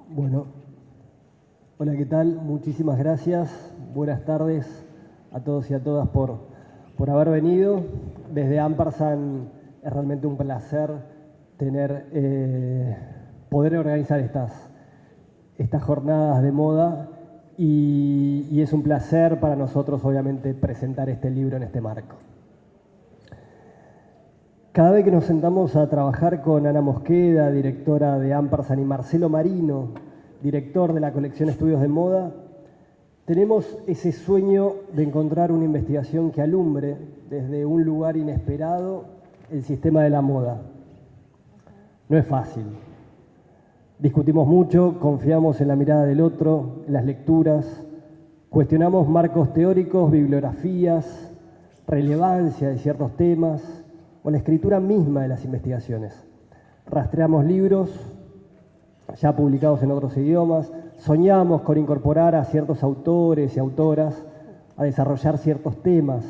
Bueno, hola, ¿qué tal? Muchísimas gracias. Buenas tardes a todos y a todas por haber venido. Desde Ampersand es realmente un placer poder organizar estas jornadas de moda y es un placer para nosotros, obviamente, presentar este libro en este marco. Cada vez que nos sentamos a trabajar con Ana Mosqueda, directora de Ampersand, y Marcelo Marino, director de la colección Estudios de Moda, tenemos ese sueño de encontrar una investigación que alumbre desde un lugar inesperado el sistema de la moda. No es fácil. Discutimos mucho, confiamos en la mirada del otro, en las lecturas, cuestionamos marcos teóricos, bibliografías, relevancia de ciertos temas o la escritura misma de las investigaciones. Rastreamos libros ya publicados en otros idiomas, soñamos con incorporar a ciertos autores y autoras a desarrollar ciertos temas.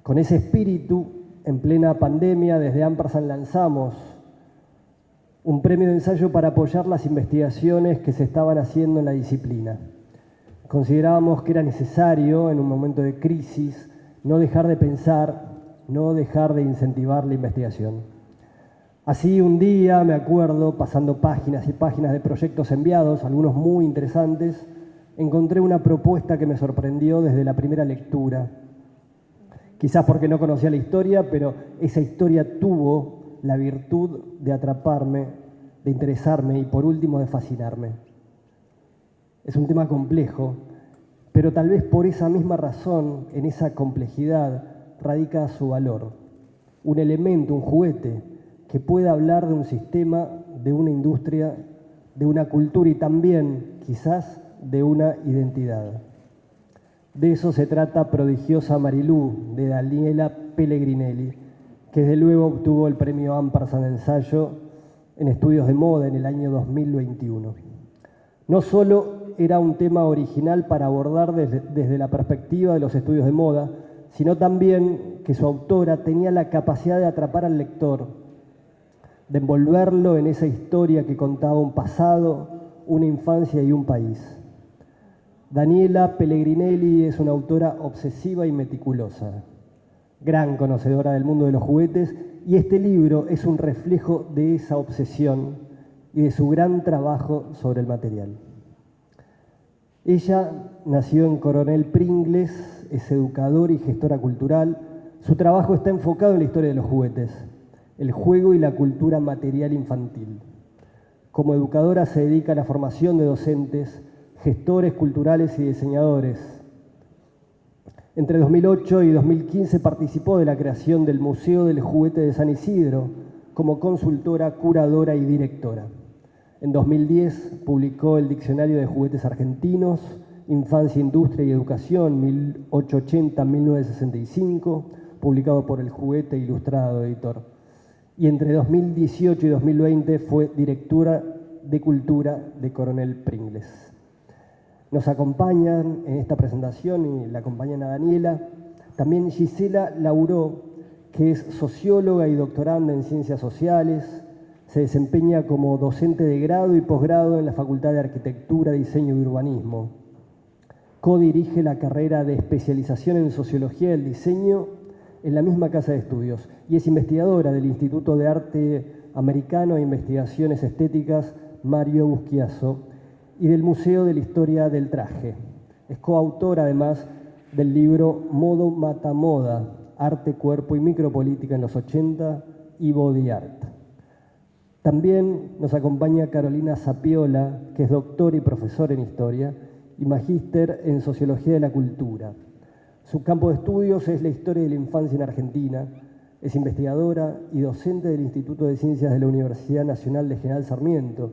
Con ese espíritu, en plena pandemia, desde Ampersand lanzamos un premio de ensayo para apoyar las investigaciones que se estaban haciendo en la disciplina. Considerábamos que era necesario, en un momento de crisis, no dejar de pensar, no dejar de incentivar la investigación. Así un día, me acuerdo, pasando páginas y páginas de proyectos enviados, algunos muy interesantes, encontré una propuesta que me sorprendió desde la primera lectura. Quizás porque no conocía la historia, pero esa historia tuvo la virtud de atraparme, de interesarme y, por último, de fascinarme. Es un tema complejo, pero tal vez por esa misma razón, en esa complejidad, radica su valor. Un elemento, un juguete, que pueda hablar de un sistema, de una industria, de una cultura y también, quizás, de una identidad. De eso se trata Prodigiosa Marilú, de Daniela Pellegrinelli, que desde luego obtuvo el premio Ampersand de ensayo en estudios de moda en el año 2021. No solo era un tema original para abordar desde la perspectiva de los estudios de moda, sino también que su autora tenía la capacidad de atrapar al lector, de envolverlo en esa historia que contaba un pasado, una infancia y un país. Daniela Pellegrinelli es una autora obsesiva y meticulosa, gran conocedora del mundo de los juguetes, y este libro es un reflejo de esa obsesión y de su gran trabajo sobre el material. Ella nació en Coronel Pringles, es educadora y gestora cultural. Su trabajo está enfocado en la historia de los juguetes, el juego y la cultura material infantil. Como educadora se dedica a la formación de docentes, gestores culturales y diseñadores. Entre 2008 y 2015 participó de la creación del Museo del Juguete de San Isidro como consultora, curadora y directora. En 2010 publicó el Diccionario de Juguetes Argentinos, Infancia, Industria y Educación, 1880-1965, publicado por El Juguete Ilustrado Editor. Y entre 2018 y 2020 fue directora de Cultura de Coronel Pringles. Nos acompañan en esta presentación y la acompañan a Daniela, también Gisela Lauró, que es socióloga y doctoranda en Ciencias Sociales, se desempeña como docente de grado y posgrado en la Facultad de Arquitectura, Diseño y Urbanismo. Codirige la carrera de especialización en Sociología del Diseño en la misma casa de estudios y es investigadora del Instituto de Arte Americano e Investigaciones Estéticas Mario Busquiazo y del Museo de la Historia del Traje. Es coautora además del libro Modo Mata Moda, Arte, Cuerpo y Micropolítica en los 80 y Body Art. También nos acompaña Carolina Sapiola, que es doctora y profesora en Historia y magíster en Sociología de la Cultura. Su campo de estudios es la historia de la infancia en Argentina. Es investigadora y docente del Instituto de Ciencias de la Universidad Nacional de General Sarmiento,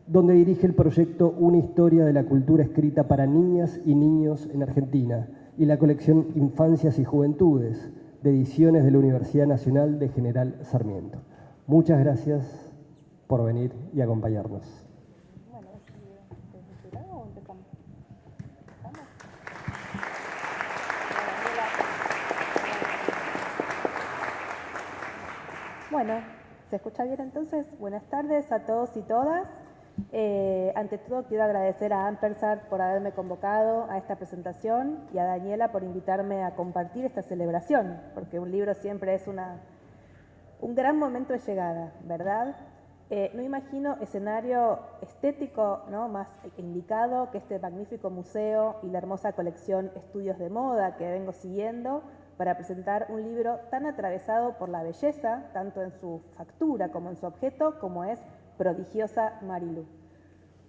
donde dirige el proyecto Una historia de la cultura escrita para niñas y niños en Argentina y la colección Infancias y Juventudes, de ediciones de la Universidad Nacional de General Sarmiento. Muchas gracias por venir y acompañarnos. Bueno, ¿se escucha bien entonces? Buenas tardes a todos y todas. Ante todo quiero agradecer a Ampersand por haberme convocado a esta presentación y a Daniela por invitarme a compartir esta celebración, porque un libro siempre es un gran momento de llegada, ¿verdad? No imagino escenario estético, ¿no?, más indicado que este magnífico museo y la hermosa colección Estudios de Moda que vengo siguiendo para presentar un libro tan atravesado por la belleza, tanto en su factura como en su objeto, como es Prodigiosa Marilú.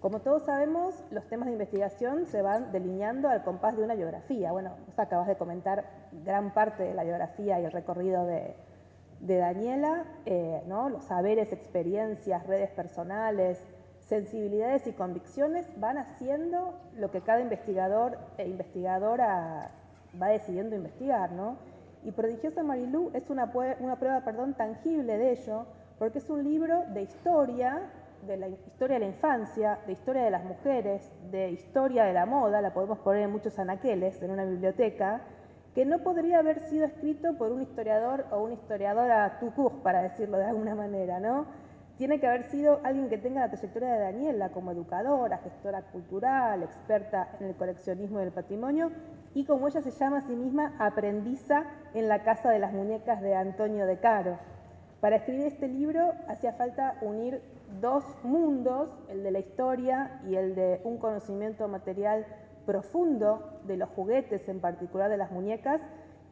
Como todos sabemos, los temas de investigación se van delineando al compás de una biografía. Bueno, vos acabas de comentar gran parte de la biografía y el recorrido de Daniela, ¿no? Los saberes, experiencias, redes personales, sensibilidades y convicciones van haciendo lo que cada investigador e investigadora va decidiendo investigar, ¿no? Y Prodigiosa Marilú es una prueba tangible de ello, porque es un libro de historia de la infancia, de historia de las mujeres, de historia de la moda, la podemos poner en muchos anaqueles en una biblioteca, que no podría haber sido escrito por un historiador o una historiadora tucús, para decirlo de alguna manera, ¿no? Tiene que haber sido alguien que tenga la trayectoria de Daniela como educadora, gestora cultural, experta en el coleccionismo del patrimonio y, como ella se llama a sí misma, aprendiza en la Casa de las Muñecas de Antonio de Caro. Para escribir este libro hacía falta unir dos mundos, el de la historia y el de un conocimiento material profundo de los juguetes, en particular de las muñecas,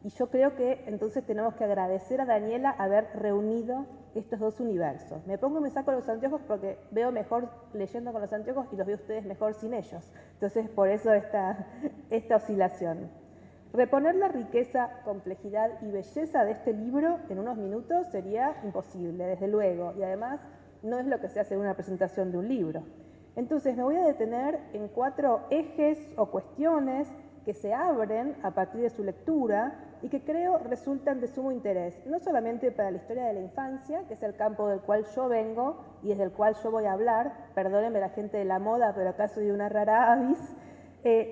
y yo creo que entonces tenemos que agradecer a Daniela haber reunido estos dos universos. Me saco los anteojos porque veo mejor leyendo con los anteojos y los veo ustedes mejor sin ellos. Entonces, por eso esta oscilación. Reponer la riqueza, complejidad y belleza de este libro en unos minutos sería imposible, desde luego, y además no es lo que se hace en una presentación de un libro. Entonces me voy a detener en 4 ejes o cuestiones que se abren a partir de su lectura y que creo resultan de sumo interés, no solamente para la historia de la infancia, que es el campo del cual yo vengo y es del cual yo voy a hablar, perdónenme la gente de la moda, pero acá soy una rara avis,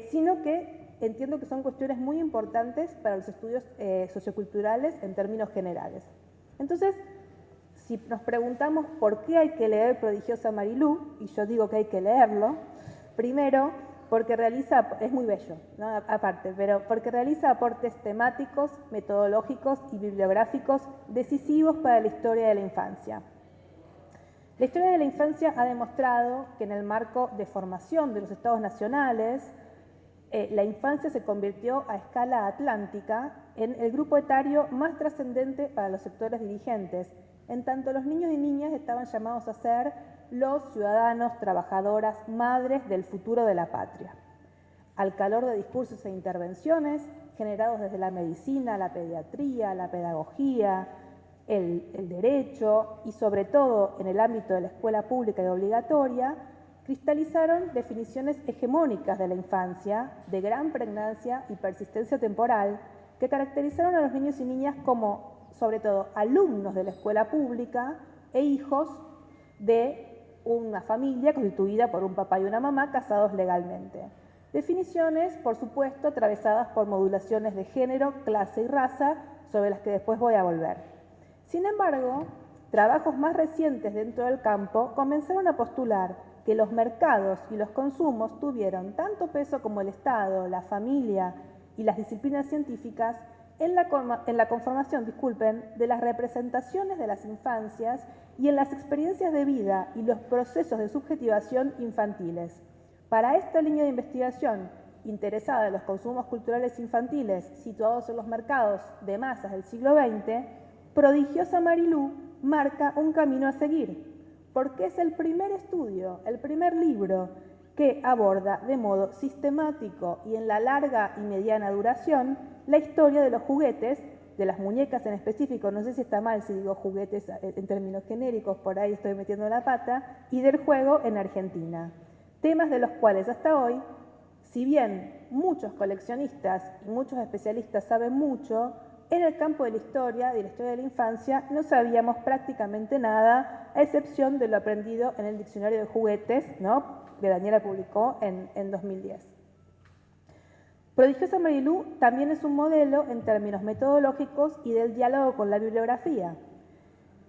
sino que entiendo que son cuestiones muy importantes para los estudios socioculturales en términos generales. Entonces, si nos preguntamos por qué hay que leer Prodigiosa Marilú, y yo digo que hay que leerlo, primero porque es muy bello, ¿no?, aparte, pero porque realiza aportes temáticos, metodológicos y bibliográficos decisivos para la historia de la infancia. La historia de la infancia ha demostrado que en el marco de formación de los estados nacionales, la infancia se convirtió a escala atlántica en el grupo etario más trascendente para los sectores dirigentes, en tanto los niños y niñas estaban llamados a ser los ciudadanos, trabajadoras, madres del futuro de la patria. Al calor de discursos e intervenciones generados desde la medicina, la pediatría, la pedagogía, el derecho y sobre todo en el ámbito de la escuela pública y obligatoria, cristalizaron definiciones hegemónicas de la infancia, de gran pregnancia y persistencia temporal, que caracterizaron a los niños y niñas como, sobre todo, alumnos de la escuela pública e hijos de una familia constituida por un papá y una mamá casados legalmente. Definiciones, por supuesto, atravesadas por modulaciones de género, clase y raza, sobre las que después voy a volver. Sin embargo, trabajos más recientes dentro del campo comenzaron a postular que los mercados y los consumos tuvieron tanto peso como el Estado, la familia y las disciplinas científicas en la conformación, de las representaciones de las infancias y en las experiencias de vida y los procesos de subjetivación infantiles. Para esta línea de investigación, interesada en los consumos culturales infantiles situados en los mercados de masas del siglo XX, Prodigiosa Marilú marca un camino a seguir, porque es el primer estudio, el primer libro que aborda de modo sistemático y en la larga y mediana duración la historia de los juguetes, de las muñecas en específico, no sé si está mal si digo juguetes en términos genéricos, por ahí estoy metiendo la pata, y del juego en Argentina. Temas de los cuales hasta hoy, si bien muchos coleccionistas y muchos especialistas saben mucho, en el campo de la historia de la infancia, no sabíamos prácticamente nada, a excepción de lo aprendido en el diccionario de juguetes, ¿no?, que Daniela publicó en 2010. Prodigiosa Marilú también es un modelo en términos metodológicos y del diálogo con la bibliografía.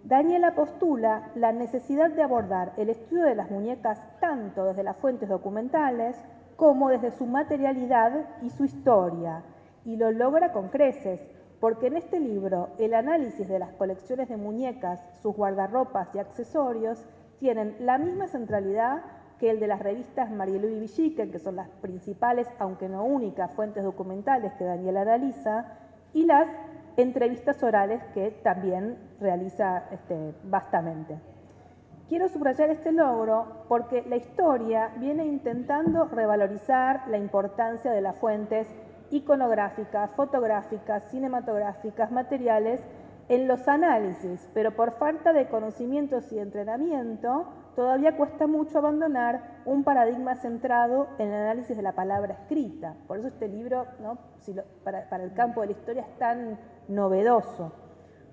Daniela postula la necesidad de abordar el estudio de las muñecas tanto desde las fuentes documentales como desde su materialidad y su historia, y lo logra con creces, porque en este libro el análisis de las colecciones de muñecas, sus guardarropas y accesorios tienen la misma centralidad que el de las revistas Marielú y Villiquen, que son las principales, aunque no únicas, fuentes documentales que Daniela analiza, y las entrevistas orales que también realiza vastamente. Quiero subrayar este logro porque la historia viene intentando revalorizar la importancia de las fuentes iconográficas, fotográficas, cinematográficas, materiales en los análisis, pero por falta de conocimientos y entrenamiento todavía cuesta mucho abandonar un paradigma centrado en el análisis de la palabra escrita. Por eso este libro, ¿no? para el campo de la historia es tan novedoso.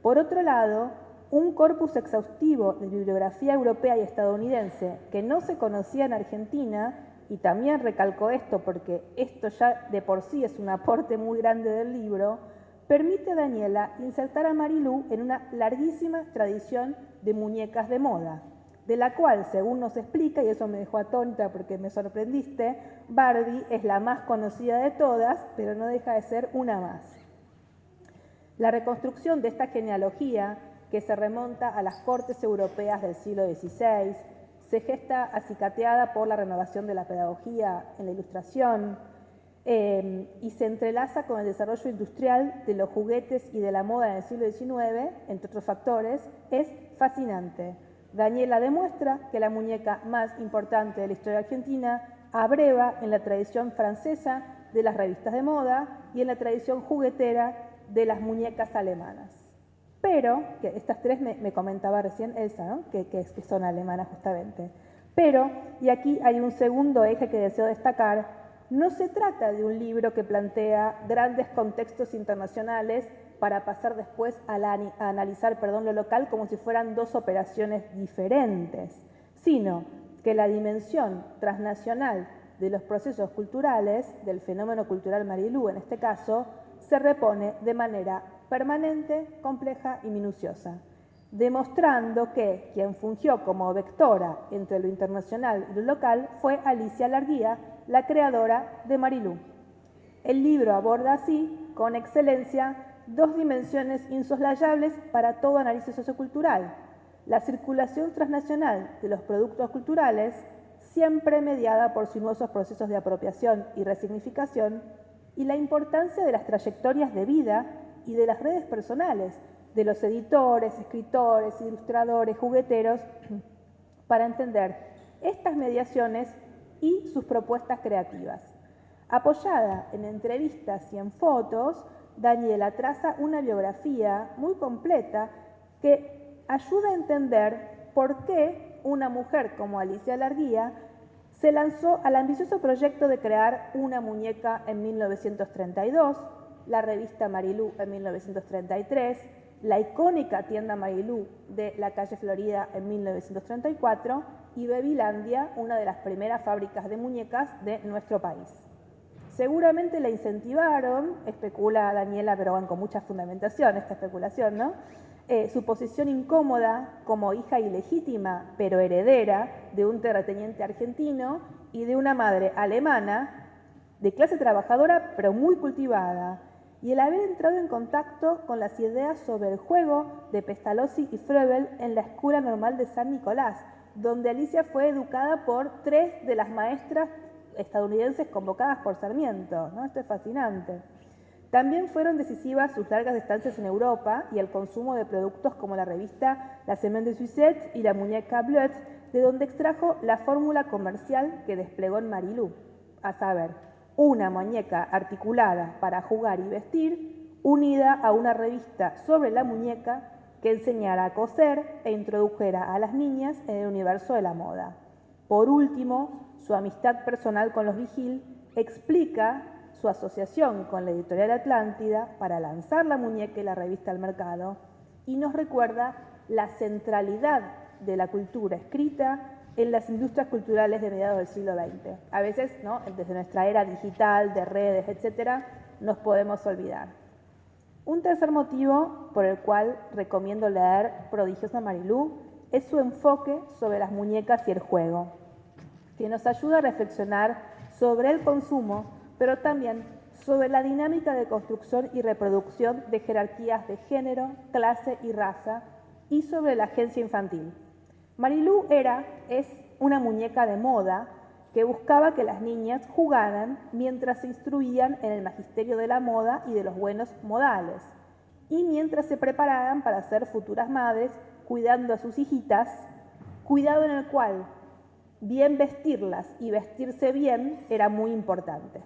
Por otro lado, un corpus exhaustivo de bibliografía europea y estadounidense que no se conocía en Argentina, y también recalco esto porque esto ya de por sí es un aporte muy grande del libro, permite a Daniela insertar a Marilu en una larguísima tradición de muñecas de moda, de la cual, según nos explica, y eso me dejó atónita porque me sorprendiste, Barbie es la más conocida de todas, pero no deja de ser una más. La reconstrucción de esta genealogía, que se remonta a las cortes europeas del siglo XVI, se gesta acicateada por la renovación de la pedagogía en la Ilustración y se entrelaza con el desarrollo industrial de los juguetes y de la moda en el siglo XIX, entre otros factores, es fascinante. Daniela demuestra que la muñeca más importante de la historia argentina abreva en la tradición francesa de las revistas de moda y en la tradición juguetera de las muñecas alemanas. Pero, que estas tres me comentaba recién Elsa, ¿no? que son alemanas justamente. Pero, y aquí hay un segundo eje que deseo destacar, no se trata de un libro que plantea grandes contextos internacionales para pasar después a analizar lo local como si fueran dos operaciones diferentes, sino que la dimensión transnacional de los procesos culturales, del fenómeno cultural Marielú en este caso, se repone de manera permanente, compleja y minuciosa, demostrando que quien fungió como vectora entre lo internacional y lo local fue Alicia Larguía, la creadora de Marielú. El libro aborda así, con excelencia, dos dimensiones insoslayables para todo análisis sociocultural: la circulación transnacional de los productos culturales, siempre mediada por sinuosos procesos de apropiación y resignificación, y la importancia de las trayectorias de vida y de las redes personales de los editores, escritores, ilustradores, jugueteros, para entender estas mediaciones y sus propuestas creativas. Apoyada en entrevistas y en fotos, Daniela traza una biografía muy completa que ayuda a entender por qué una mujer como Alicia Larguía se lanzó al ambicioso proyecto de crear una muñeca en 1932, la revista Marielú en 1933, la icónica tienda Marielú de la calle Florida en 1934 y Babylandia, una de las primeras fábricas de muñecas de nuestro país. Seguramente la incentivaron, especula Daniela, pero con mucha fundamentación esta especulación, ¿no? Su posición incómoda como hija ilegítima, pero heredera de un terrateniente argentino y de una madre alemana de clase trabajadora, pero muy cultivada, y el haber entrado en contacto con las ideas sobre el juego de Pestalozzi y Froebel en la Escuela Normal de San Nicolás, donde Alicia fue educada por 3 de las maestras estadounidenses convocadas por Sarmiento, ¿no? Esto es fascinante. También fueron decisivas sus largas estancias en Europa y el consumo de productos como la revista La Semaine de Suzette y la muñeca Bleutt, de donde extrajo la fórmula comercial que desplegó en Marielú, a saber, una muñeca articulada para jugar y vestir, unida a una revista sobre la muñeca que enseñara a coser e introdujera a las niñas en el universo de la moda. Por último, su amistad personal con los Vigil explica su asociación con la editorial Atlántida para lanzar la muñeca y la revista al mercado, y nos recuerda la centralidad de la cultura escrita en las industrias culturales de mediados del siglo XX. A veces, ¿no?, desde nuestra era digital, de redes, etcétera, nos podemos olvidar. Un tercer motivo por el cual recomiendo leer Prodigiosa Marilú es su enfoque sobre las muñecas y el juego, que nos ayuda a reflexionar sobre el consumo, pero también sobre la dinámica de construcción y reproducción de jerarquías de género, clase y raza, y sobre la agencia infantil. Marilú es una muñeca de moda que buscaba que las niñas jugaran mientras se instruían en el magisterio de la moda y de los buenos modales, y mientras se preparaban para ser futuras madres, cuidando a sus hijitas, cuidado en el cual bien vestirlas y vestirse bien era muy importante.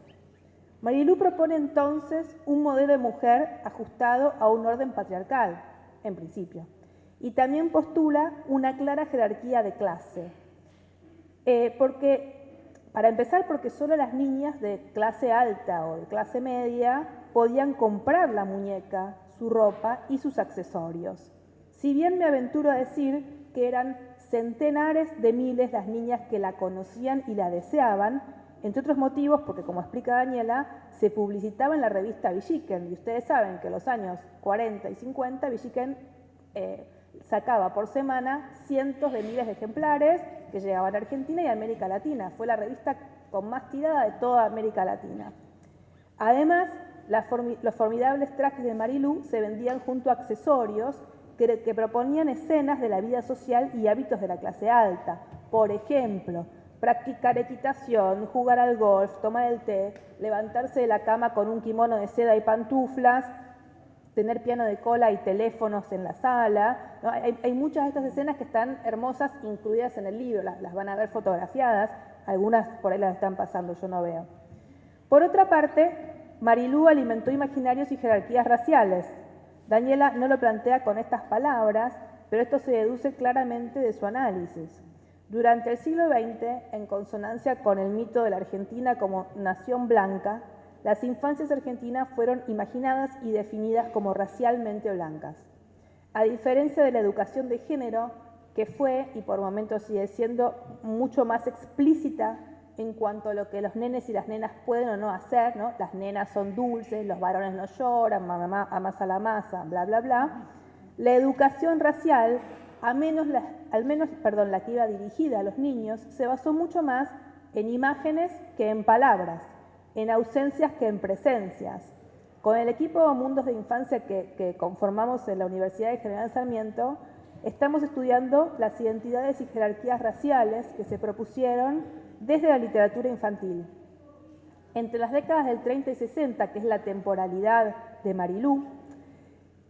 Marilú propone entonces un modelo de mujer ajustado a un orden patriarcal, en principio, y también postula una clara jerarquía de clase. Para empezar, porque solo las niñas de clase alta o de clase media podían comprar la muñeca, su ropa y sus accesorios. Si bien me aventuro a decir que eran centenares de miles las niñas que la conocían y la deseaban, entre otros motivos, porque como explica Daniela, se publicitaba en la revista Villiquen, y ustedes saben que en los años 40 y 50 Villiquen sacaba por semana cientos de miles de ejemplares que llegaban a Argentina y a América Latina. Fue la revista con más tirada de toda América Latina. Además, los formidables trajes de Marilú se vendían junto a accesorios que proponían escenas de la vida social y hábitos de la clase alta. Por ejemplo, practicar equitación, jugar al golf, tomar el té, levantarse de la cama con un kimono de seda y pantuflas, tener piano de cola y teléfonos en la sala. ¿No? Hay muchas de estas escenas que están hermosas, incluidas en el libro, las van a ver fotografiadas, algunas por ahí las están pasando, yo no veo. Por otra parte, Marilú alimentó imaginarios y jerarquías raciales. Daniela no lo plantea con estas palabras, pero esto se deduce claramente de su análisis. Durante el siglo XX, en consonancia con el mito de la Argentina como nación blanca, las infancias argentinas fueron imaginadas y definidas como racialmente blancas. A diferencia de la educación de género, que fue y por momentos sigue siendo mucho más explícita en cuanto a lo que los nenes y las nenas pueden o no hacer, ¿no? Las nenas son dulces, los varones no lloran, mamá amasa la masa, bla, bla, bla. La educación racial, al menos la que iba dirigida a los niños, se basó mucho más en imágenes que en palabras, en ausencias que en presencias. Con el equipo Mundos de Infancia que conformamos en la Universidad de General Sarmiento, estamos estudiando las identidades y jerarquías raciales que se propusieron desde la literatura infantil. Entre las décadas del 30 y 60, que es la temporalidad de Marilú,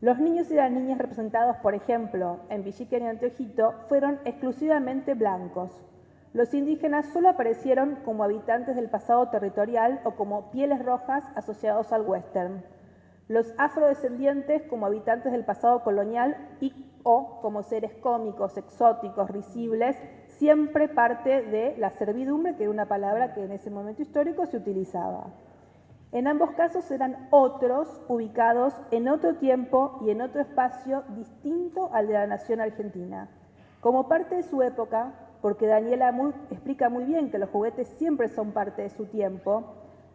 los niños y las niñas representados, por ejemplo, en Villiquen y Anteojito, fueron exclusivamente blancos. Los indígenas solo aparecieron como habitantes del pasado territorial o como pieles rojas asociados al western. Los afrodescendientes como habitantes del pasado colonial o como seres cómicos, exóticos, risibles, siempre parte de la servidumbre, que era una palabra que en ese momento histórico se utilizaba. En ambos casos eran otros ubicados en otro tiempo y en otro espacio distinto al de la nación argentina. Como parte de su época, porque Daniela explica muy bien que los juguetes siempre son parte de su tiempo,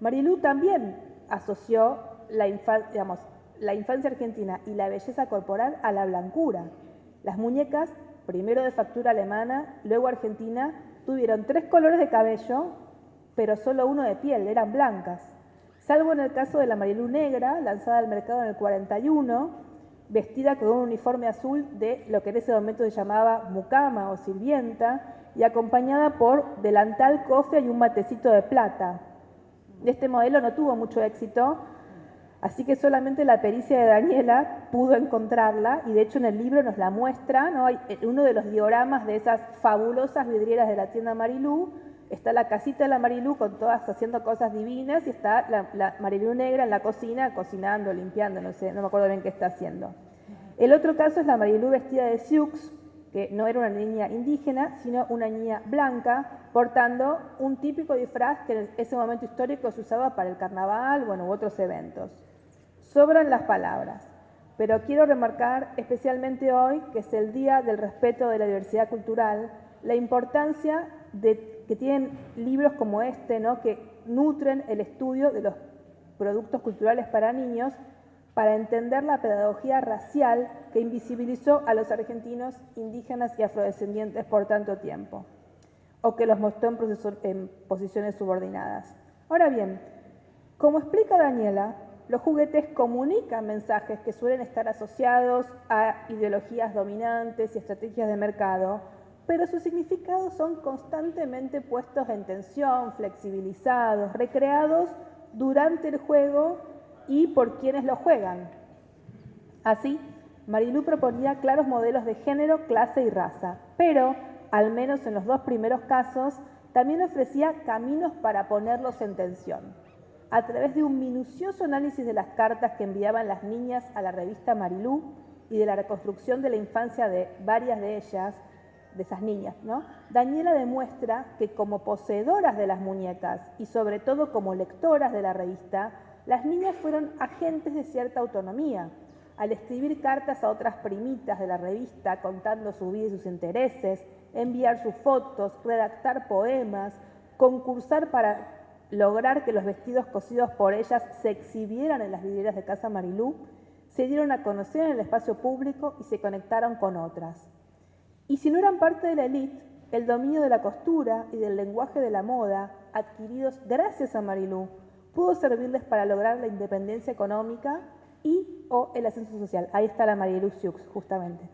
Marilú también asoció la infancia argentina y la belleza corporal a la blancura. Las muñecas, primero de factura alemana, luego argentina, tuvieron 3 colores de cabello, pero solo uno de piel, eran blancas. Salvo en el caso de la Marilú negra, lanzada al mercado en el 41, vestida con un uniforme azul de lo que en ese momento se llamaba mucama o sirvienta, y acompañada por delantal, cofia y un matecito de plata. Este modelo no tuvo mucho éxito, así que solamente la pericia de Daniela pudo encontrarla, y de hecho en el libro nos la muestra, ¿no? Hay uno de los dioramas de esas fabulosas vidrieras de la tienda Marilú. Está la casita de la Marilú con todas haciendo cosas divinas, y está la Marilú negra en la cocina, cocinando, limpiando, no me acuerdo bien qué está haciendo. El otro caso es la Marilú vestida de sioux, que no era una niña indígena, sino una niña blanca, portando un típico disfraz que en ese momento histórico se usaba para el carnaval, u otros eventos. Sobran las palabras, pero quiero remarcar especialmente hoy, que es el Día del Respeto de la Diversidad Cultural, la importancia que tienen libros como este, ¿no? Que nutren el estudio de los productos culturales para niños, para entender la pedagogía racial que invisibilizó a los argentinos indígenas y afrodescendientes por tanto tiempo, o que los mostró en posiciones subordinadas. Ahora bien, como explica Daniela, los juguetes comunican mensajes que suelen estar asociados a ideologías dominantes y estrategias de mercado, pero sus significados son constantemente puestos en tensión, flexibilizados, recreados durante el juego y por quienes lo juegan. Así, Marilú proponía claros modelos de género, clase y raza, pero, al menos en los dos primeros casos, también ofrecía caminos para ponerlos en tensión. A través de un minucioso análisis de las cartas que enviaban las niñas a la revista Marilú y de la reconstrucción de la infancia de varias de ellas, de esas niñas, ¿no? Daniela demuestra que como poseedoras de las muñecas y sobre todo como lectoras de la revista, las niñas fueron agentes de cierta autonomía. Al escribir cartas a otras primitas de la revista contando su vida y sus intereses, enviar sus fotos, redactar poemas, concursar para lograr que los vestidos cosidos por ellas se exhibieran en las vidrieras de Casa Marilú, se dieron a conocer en el espacio público y se conectaron con otras. Y si no eran parte de la élite, el dominio de la costura y del lenguaje de la moda, adquiridos gracias a Marilú, pudo servirles para lograr la independencia económica y o el ascenso social. Ahí está la Marilú Sioux, justamente.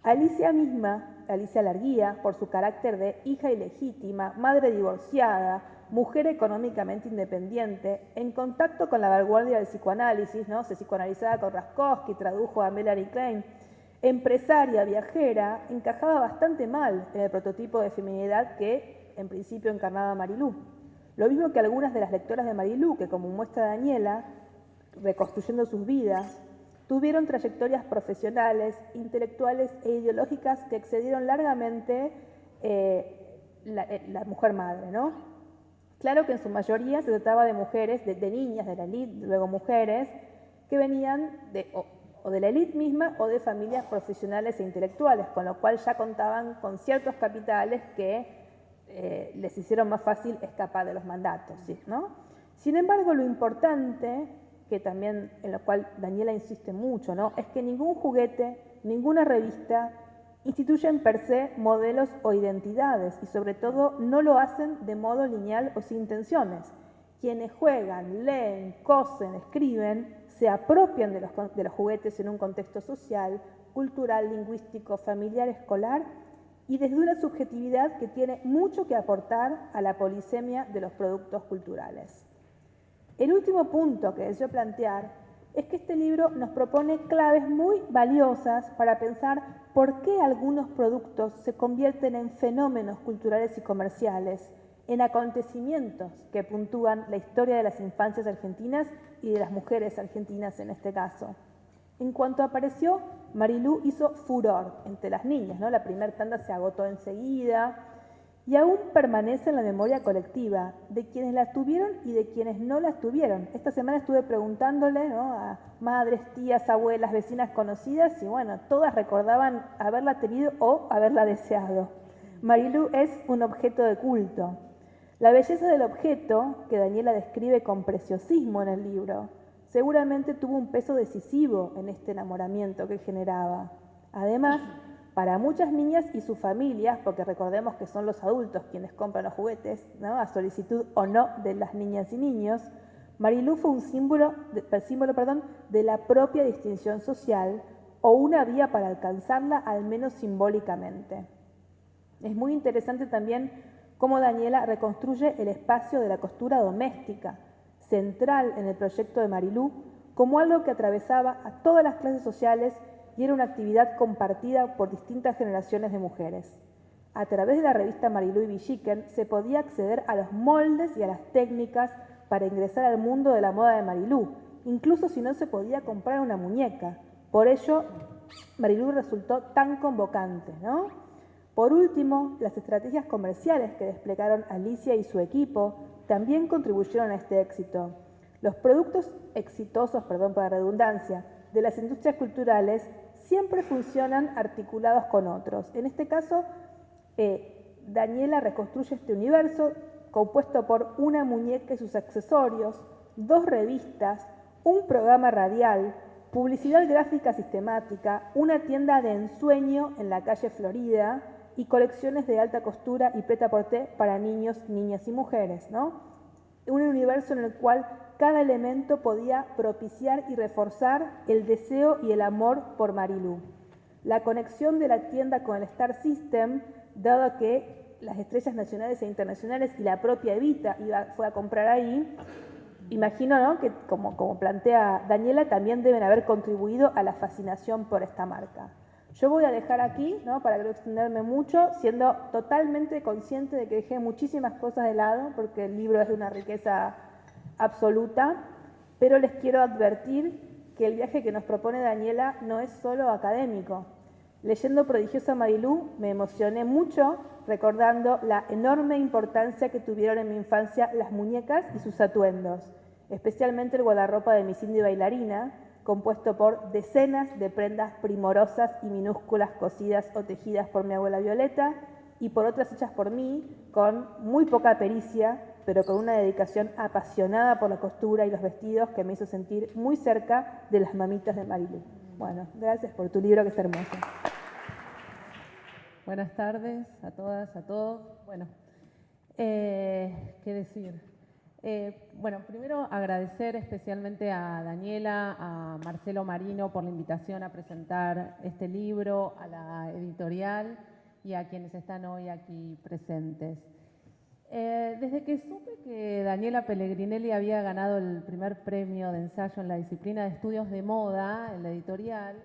Alicia misma, Alicia Larguía, por su carácter de hija ilegítima, madre divorciada, mujer económicamente independiente, en contacto con la vanguardia del psicoanálisis, ¿no? Se psicoanalizaba con Raskowski, tradujo a Melanie Klein, empresaria, viajera, encajaba bastante mal en el prototipo de feminidad que en principio encarnaba Marilú. Lo mismo que algunas de las lectoras de Marilú, que como muestra Daniela, reconstruyendo sus vidas, tuvieron trayectorias profesionales, intelectuales e ideológicas que excedieron largamente la mujer madre, ¿no? Claro que en su mayoría se trataba de mujeres, de niñas de la élite, luego mujeres, que venían o de la élite misma o de familias profesionales e intelectuales, con lo cual ya contaban con ciertos capitales que les hicieron más fácil escapar de los mandatos, ¿sí? ¿no? Sin embargo, lo importante, que también en lo cual Daniela insiste mucho, ¿no? es que ningún juguete, ninguna revista instituyen per se modelos o identidades y sobre todo no lo hacen de modo lineal o sin tensiones. Quienes juegan, leen, cosen, escriben, se apropian de los juguetes en un contexto social, cultural, lingüístico, familiar, escolar y desde una subjetividad que tiene mucho que aportar a la polisemia de los productos culturales. El último punto que deseo plantear es que este libro nos propone claves muy valiosas para pensar por qué algunos productos se convierten en fenómenos culturales y comerciales, en acontecimientos que puntúan la historia de las infancias argentinas y de las mujeres argentinas en este caso. En cuanto apareció, Marilú hizo furor entre las niñas, ¿no? La primera tanda se agotó enseguida y aún permanece en la memoria colectiva de quienes las tuvieron y de quienes no las tuvieron. Esta semana estuve preguntándole, ¿no? a madres, tías, abuelas, vecinas conocidas y bueno, todas recordaban haberla tenido o haberla deseado. Marilú es un objeto de culto. La belleza del objeto, que Daniela describe con preciosismo en el libro, seguramente tuvo un peso decisivo en este enamoramiento que generaba. Además, para muchas niñas y sus familias, porque recordemos que son los adultos quienes compran los juguetes, ¿no? a solicitud o no de las niñas y niños, Marilú fue un símbolo de la propia distinción social o una vía para alcanzarla, al menos simbólicamente. Es muy interesante también cómo Daniela reconstruye el espacio de la costura doméstica, central en el proyecto de Marilú, como algo que atravesaba a todas las clases sociales y era una actividad compartida por distintas generaciones de mujeres. A través de la revista Marilú y Villiquen se podía acceder a los moldes y a las técnicas para ingresar al mundo de la moda de Marilú, incluso si no se podía comprar una muñeca. Por ello, Marilú resultó tan convocante, ¿no? Por último, las estrategias comerciales que desplegaron Alicia y su equipo también contribuyeron a este éxito. Los productos exitosos, perdón por la redundancia, de las industrias culturales siempre funcionan articulados con otros. En este caso, Daniela reconstruye este universo compuesto por una muñeca y sus accesorios, 2 revistas, un programa radial, publicidad gráfica sistemática, una tienda de ensueño en la calle Florida y colecciones de alta costura y prêt-à-porter para niños, niñas y mujeres, ¿no? Un universo en el cual cada elemento podía propiciar y reforzar el deseo y el amor por Marilú. La conexión de la tienda con el Star System, dado que las estrellas nacionales e internacionales y la propia Evita fue a comprar ahí, imagino, ¿no?, que como plantea Daniela, también deben haber contribuido a la fascinación por esta marca. Yo voy a dejar aquí, ¿no?, para no extenderme mucho, siendo totalmente consciente de que dejé muchísimas cosas de lado, porque el libro es de una riqueza absoluta, pero les quiero advertir que el viaje que nos propone Daniela no es solo académico. Leyendo Prodigiosa Marilú me emocioné mucho recordando la enorme importancia que tuvieron en mi infancia las muñecas y sus atuendos, especialmente el guardarropa de mi Cindy bailarina, compuesto por decenas de prendas primorosas y minúsculas cosidas o tejidas por mi abuela Violeta y por otras hechas por mí, con muy poca pericia, pero con una dedicación apasionada por la costura y los vestidos que me hizo sentir muy cerca de las mamitas de Marilú. Bueno, gracias por tu libro, que es hermoso. Buenas tardes a todas, a todos. Bueno, ¿qué decir? Bueno, primero agradecer especialmente a Daniela, a Marcelo Marino por la invitación a presentar este libro, a la editorial y a quienes están hoy aquí presentes. Desde que supe que Daniela Pellegrinelli había ganado el primer premio de ensayo en la disciplina de estudios de moda en la editorial,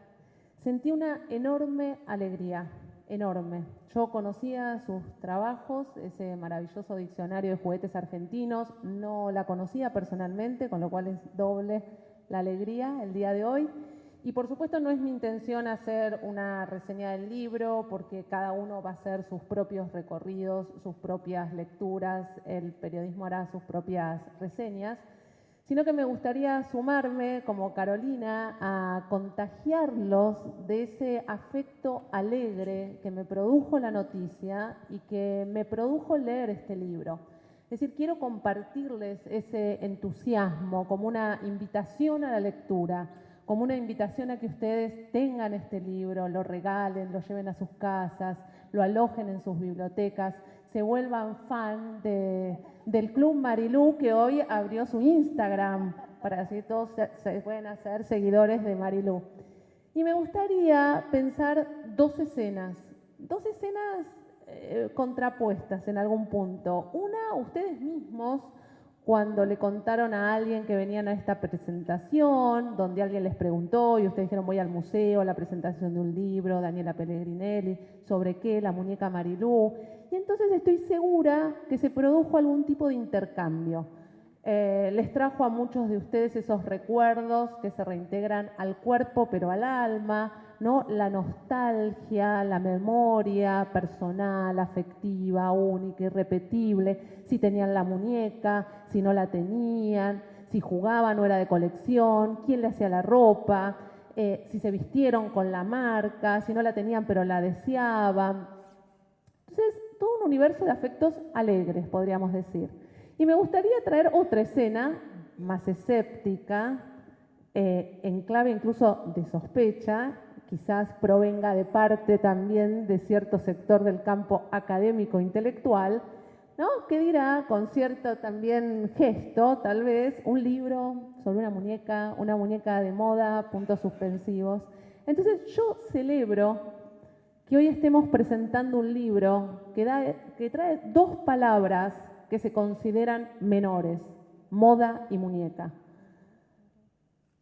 sentí una enorme alegría, enorme. Yo conocía sus trabajos, ese maravilloso diccionario de juguetes argentinos, no la conocía personalmente, con lo cual es doble la alegría el día de hoy. Y por supuesto no es mi intención hacer una reseña del libro, porque cada uno va a hacer sus propios recorridos, sus propias lecturas, el periodismo hará sus propias reseñas, sino que me gustaría sumarme, como Carolina, a contagiarlos de ese afecto alegre que me produjo la noticia y que me produjo leer este libro. Es decir, quiero compartirles ese entusiasmo como una invitación a la lectura, como una invitación a que ustedes tengan este libro, lo regalen, lo lleven a sus casas, lo alojen en sus bibliotecas, se vuelvan fan del Club Marilú, que hoy abrió su Instagram, para que todos se pueden hacer seguidores de Marilú. Y me gustaría pensar dos escenas contrapuestas en algún punto. Una, ustedes mismos, cuando le contaron a alguien que venían a esta presentación, donde alguien les preguntó y ustedes dijeron voy al museo, a la presentación de un libro, Daniela Pellegrinelli, ¿sobre qué? La muñeca Marilú. Y entonces estoy segura que se produjo algún tipo de intercambio. Les trajo a muchos de ustedes esos recuerdos que se reintegran al cuerpo pero al alma, ¿no? La nostalgia, la memoria personal, afectiva, única, irrepetible, si tenían la muñeca, si no la tenían, si jugaban o era de colección, quién le hacía la ropa, si se vistieron con la marca, si no la tenían pero la deseaban. Entonces, todo un universo de afectos alegres, podríamos decir. Y me gustaría traer otra escena más escéptica, en clave incluso de sospecha, quizás provenga de parte también de cierto sector del campo académico-intelectual, ¿no?, que dirá con cierto también gesto, tal vez, un libro sobre una muñeca de moda, puntos suspensivos. Entonces yo celebro que hoy estemos presentando un libro que trae dos palabras que se consideran menores, moda y muñeca.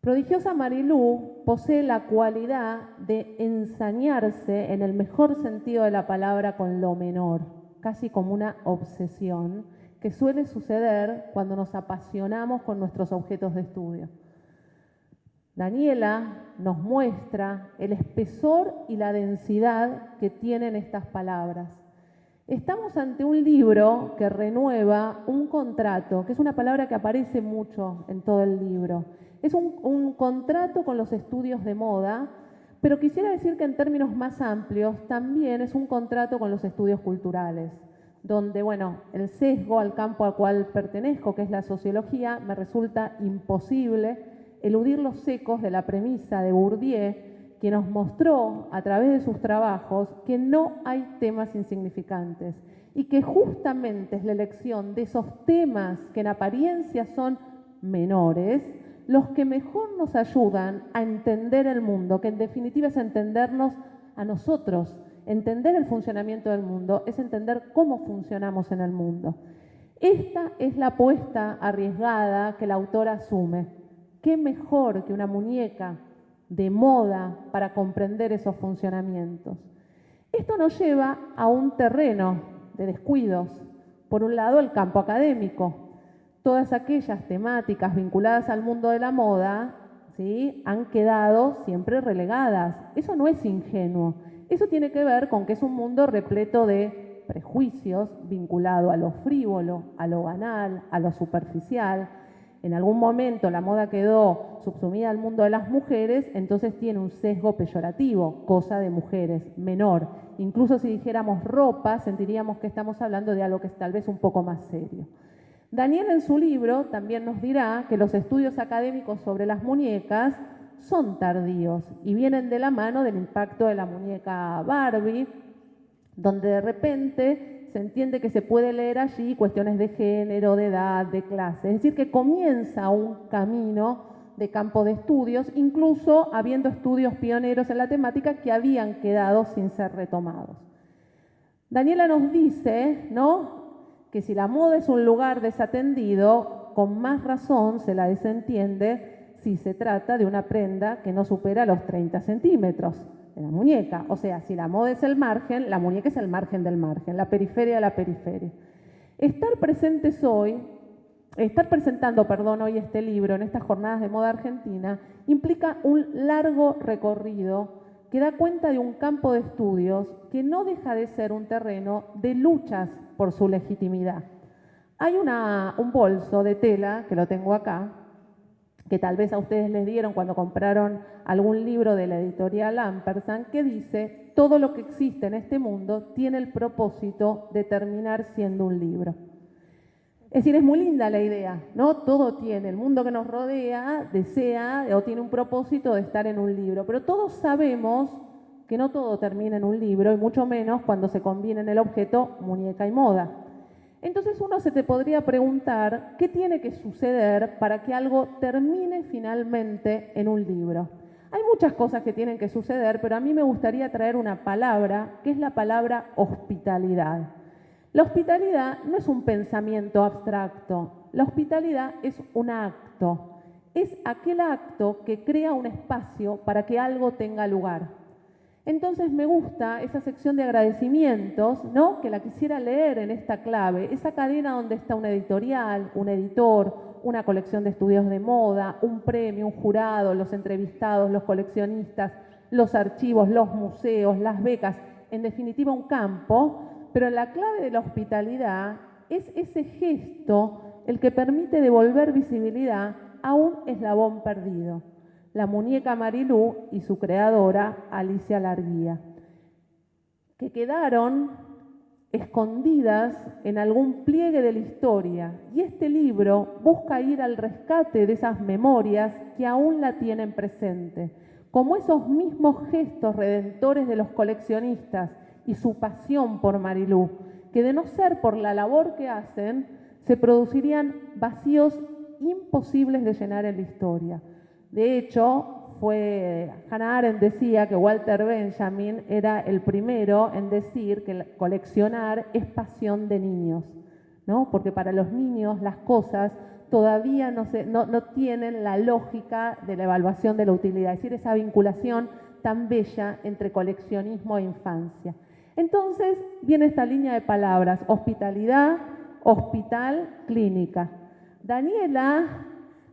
Prodigiosa Marilú posee la cualidad de ensañarse en el mejor sentido de la palabra con lo menor, casi como una obsesión que suele suceder cuando nos apasionamos con nuestros objetos de estudio. Daniela nos muestra el espesor y la densidad que tienen estas palabras. Estamos ante un libro que renueva un contrato, que es una palabra que aparece mucho en todo el libro. Es un contrato con los estudios de moda, pero quisiera decir que en términos más amplios también es un contrato con los estudios culturales, donde, bueno, el sesgo al campo al cual pertenezco, que es la sociología, me resulta imposible eludir los ecos de la premisa de Bourdieu, que nos mostró a través de sus trabajos que no hay temas insignificantes y que justamente es la elección de esos temas que en apariencia son menores, los que mejor nos ayudan a entender el mundo, que en definitiva es entendernos a nosotros. Entender el funcionamiento del mundo es entender cómo funcionamos en el mundo. Esta es la apuesta arriesgada que la autora asume. ¿Qué mejor que una muñeca de moda para comprender esos funcionamientos? Esto nos lleva a un terreno de descuidos. Por un lado, el campo académico. Todas aquellas temáticas vinculadas al mundo de la moda, ¿sí?, han quedado siempre relegadas. Eso no es ingenuo. Eso tiene que ver con que es un mundo repleto de prejuicios vinculado a lo frívolo, a lo banal, a lo superficial. En algún momento la moda quedó subsumida al mundo de las mujeres, entonces tiene un sesgo peyorativo, cosa de mujeres, menor. Incluso si dijéramos ropa, sentiríamos que estamos hablando de algo que es tal vez un poco más serio. Daniela en su libro también nos dirá que los estudios académicos sobre las muñecas son tardíos y vienen de la mano del impacto de la muñeca Barbie, donde de repente se entiende que se puede leer allí cuestiones de género, de edad, de clase. Es decir, que comienza un camino de campo de estudios, incluso habiendo estudios pioneros en la temática que habían quedado sin ser retomados. Daniela nos dice, ¿no?, que si la moda es un lugar desatendido, con más razón se la desentiende si se trata de una prenda que no supera los 30 centímetros de la muñeca. O sea, si la moda es el margen, la muñeca es el margen del margen, la periferia de la periferia. Estar presentando hoy este libro en estas jornadas de moda argentina implica un largo recorrido que da cuenta de un campo de estudios que no deja de ser un terreno de luchas por su legitimidad. Hay un bolso de tela, que lo tengo acá, que tal vez a ustedes les dieron cuando compraron algún libro de la editorial Ampersand, que dice: todo lo que existe en este mundo tiene el propósito de terminar siendo un libro. Es decir, es muy linda la idea, ¿no? Todo tiene, el mundo que nos rodea desea o tiene un propósito de estar en un libro, pero todos sabemos que no todo termina en un libro, y mucho menos cuando se combina en el objeto muñeca y moda. Entonces uno se te podría preguntar, ¿qué tiene que suceder para que algo termine finalmente en un libro? Hay muchas cosas que tienen que suceder, pero a mí me gustaría traer una palabra, que es la palabra hospitalidad. La hospitalidad no es un pensamiento abstracto, la hospitalidad es un acto. Es aquel acto que crea un espacio para que algo tenga lugar. Entonces me gusta esa sección de agradecimientos, ¿no?, que la quisiera leer en esta clave, esa cadena donde está una editorial, un editor, una colección de estudios de moda, un premio, un jurado, los entrevistados, los coleccionistas, los archivos, los museos, las becas, en definitiva un campo, pero la clave de la hospitalidad es ese gesto el que permite devolver visibilidad a un eslabón perdido. La muñeca Marilú y su creadora, Alicia Larguía, que quedaron escondidas en algún pliegue de la historia. Y este libro busca ir al rescate de esas memorias que aún la tienen presente, como esos mismos gestos redentores de los coleccionistas y su pasión por Marilú, que de no ser por la labor que hacen, se producirían vacíos imposibles de llenar en la historia. De hecho, Hannah Arendt decía que Walter Benjamin era el primero en decir que coleccionar es pasión de niños, ¿no? Porque para los niños las cosas todavía no tienen la lógica de la evaluación de la utilidad, es decir, esa vinculación tan bella entre coleccionismo e infancia. Entonces viene esta línea de palabras: hospitalidad, hospital, clínica. Daniela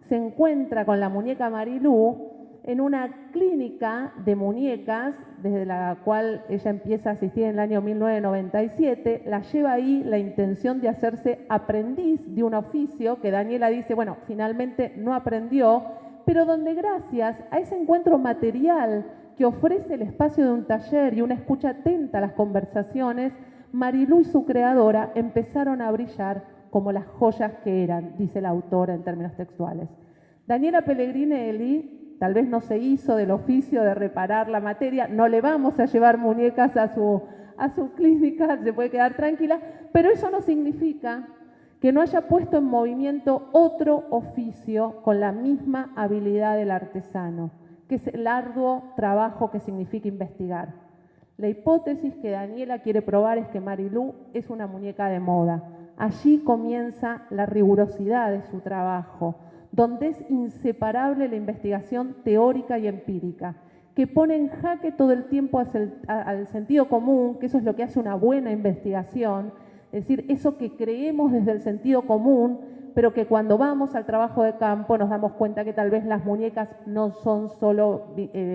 se encuentra con la muñeca Marilú en una clínica de muñecas, desde la cual ella empieza a asistir en el año 1997, la lleva ahí la intención de hacerse aprendiz de un oficio que Daniela dice, bueno, finalmente no aprendió, pero donde gracias a ese encuentro material que ofrece el espacio de un taller y una escucha atenta a las conversaciones, Marilú y su creadora empezaron a brillar como las joyas que eran, dice la autora en términos textuales. Daniela Pellegrinelli tal vez no se hizo del oficio de reparar la materia, no le vamos a llevar muñecas a su clínica, se puede quedar tranquila, pero eso no significa que no haya puesto en movimiento otro oficio con la misma habilidad del artesano, que es el arduo trabajo que significa investigar. La hipótesis que Daniela quiere probar es que Marilú es una muñeca de moda. Allí comienza la rigurosidad de su trabajo, donde es inseparable la investigación teórica y empírica, que pone en jaque todo el tiempo al sentido común, que eso es lo que hace una buena investigación, es decir, eso que creemos desde el sentido común, pero que cuando vamos al trabajo de campo nos damos cuenta que tal vez las muñecas no son solo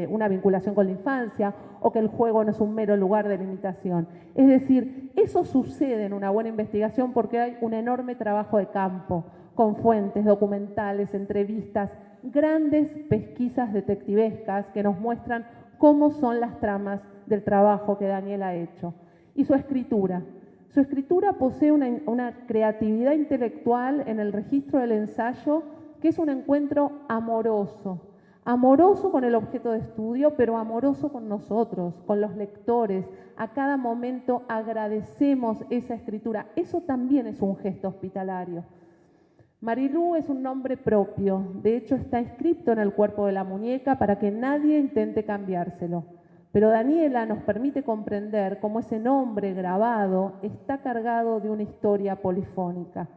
una vinculación con la infancia o que el juego no es un mero lugar de limitación. Es decir, eso sucede en una buena investigación porque hay un enorme trabajo de campo, con fuentes, documentales, entrevistas, grandes pesquisas detectivescas que nos muestran cómo son las tramas del trabajo que Daniela ha hecho. Y su escritura. Su escritura posee una creatividad intelectual en el registro del ensayo que es un encuentro amoroso. Amoroso con el objeto de estudio, pero amoroso con nosotros, con los lectores. A cada momento agradecemos esa escritura. Eso también es un gesto hospitalario. Marilú es un nombre propio, de hecho está inscrito en el cuerpo de la muñeca para que nadie intente cambiárselo. Pero Daniela nos permite comprender cómo ese nombre grabado está cargado de una historia polifónica.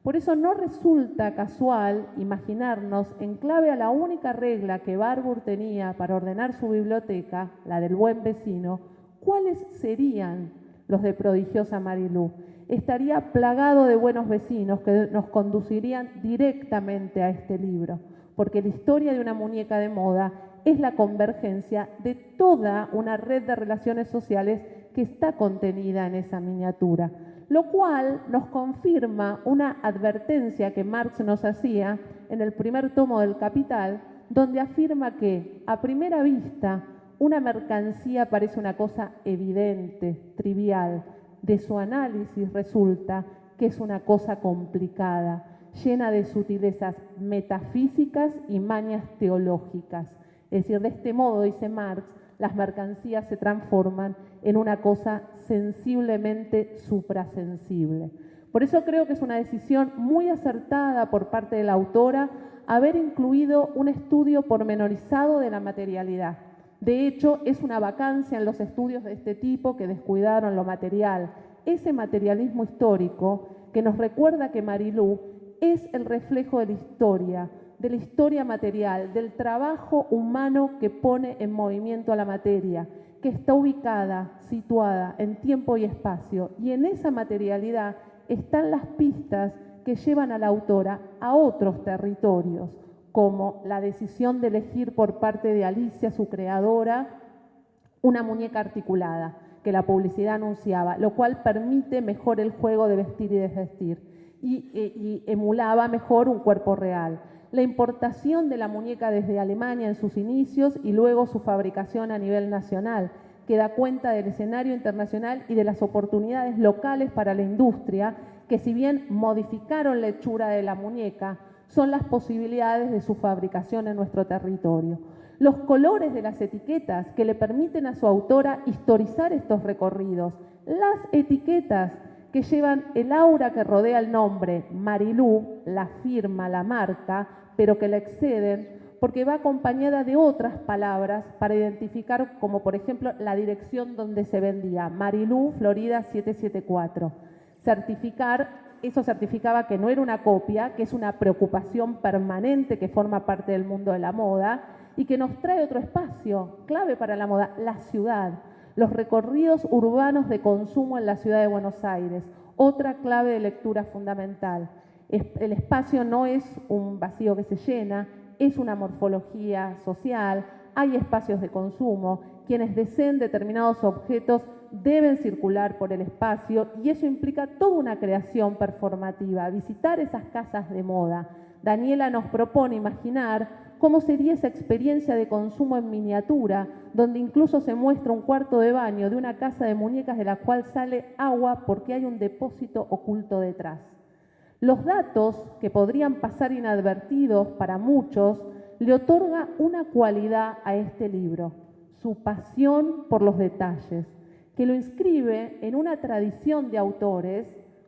Por eso no resulta casual imaginarnos, en clave a la única regla que Barbour tenía para ordenar su biblioteca, la del buen vecino, cuáles serían los de prodigiosa Marilú. Estaría plagado de buenos vecinos que nos conducirían directamente a este libro, porque la historia de una muñeca de moda es la convergencia de toda una red de relaciones sociales que está contenida en esa miniatura, lo cual nos confirma una advertencia que Marx nos hacía en el primer tomo del Capital, donde afirma que, a primera vista, una mercancía parece una cosa evidente, trivial. De su análisis resulta que es una cosa complicada, llena de sutilezas metafísicas y mañas teológicas. Es decir, de este modo, dice Marx, las mercancías se transforman en una cosa sensiblemente suprasensible. Por eso creo que es una decisión muy acertada por parte de la autora haber incluido un estudio pormenorizado de la materialidad. De hecho, es una vacancia en los estudios de este tipo que descuidaron lo material. Ese materialismo histórico que nos recuerda que Marilú es el reflejo de la historia material, del trabajo humano que pone en movimiento a la materia, que está ubicada, situada en tiempo y espacio. Y en esa materialidad están las pistas que llevan a la autora a otros territorios, como la decisión de elegir por parte de Alicia, su creadora, una muñeca articulada, que la publicidad anunciaba, lo cual permite mejor el juego de vestir y desvestir, y emulaba mejor un cuerpo real. La importación de la muñeca desde Alemania en sus inicios y luego su fabricación a nivel nacional, que da cuenta del escenario internacional y de las oportunidades locales para la industria, que si bien modificaron la hechura de la muñeca, son las posibilidades de su fabricación en nuestro territorio. Los colores de las etiquetas que le permiten a su autora historizar estos recorridos. Las etiquetas que llevan el aura que rodea el nombre, Marilú, la firma, la marca, pero que la exceden porque va acompañada de otras palabras para identificar, como por ejemplo la dirección donde se vendía, Marilú, Florida 774. Eso certificaba que no era una copia, que es una preocupación permanente que forma parte del mundo de la moda y que nos trae otro espacio clave para la moda, la ciudad, los recorridos urbanos de consumo en la ciudad de Buenos Aires, otra clave de lectura fundamental. El espacio no es un vacío que se llena, es una morfología social, hay espacios de consumo, quienes deseen determinados objetos deben circular por el espacio y eso implica toda una creación performativa, visitar esas casas de moda. Daniela nos propone imaginar cómo sería esa experiencia de consumo en miniatura, donde incluso se muestra un cuarto de baño de una casa de muñecas de la cual sale agua porque hay un depósito oculto detrás. Los datos, que podrían pasar inadvertidos para muchos, le otorga una cualidad a este libro, su pasión por los detalles, que lo inscribe en una tradición de autores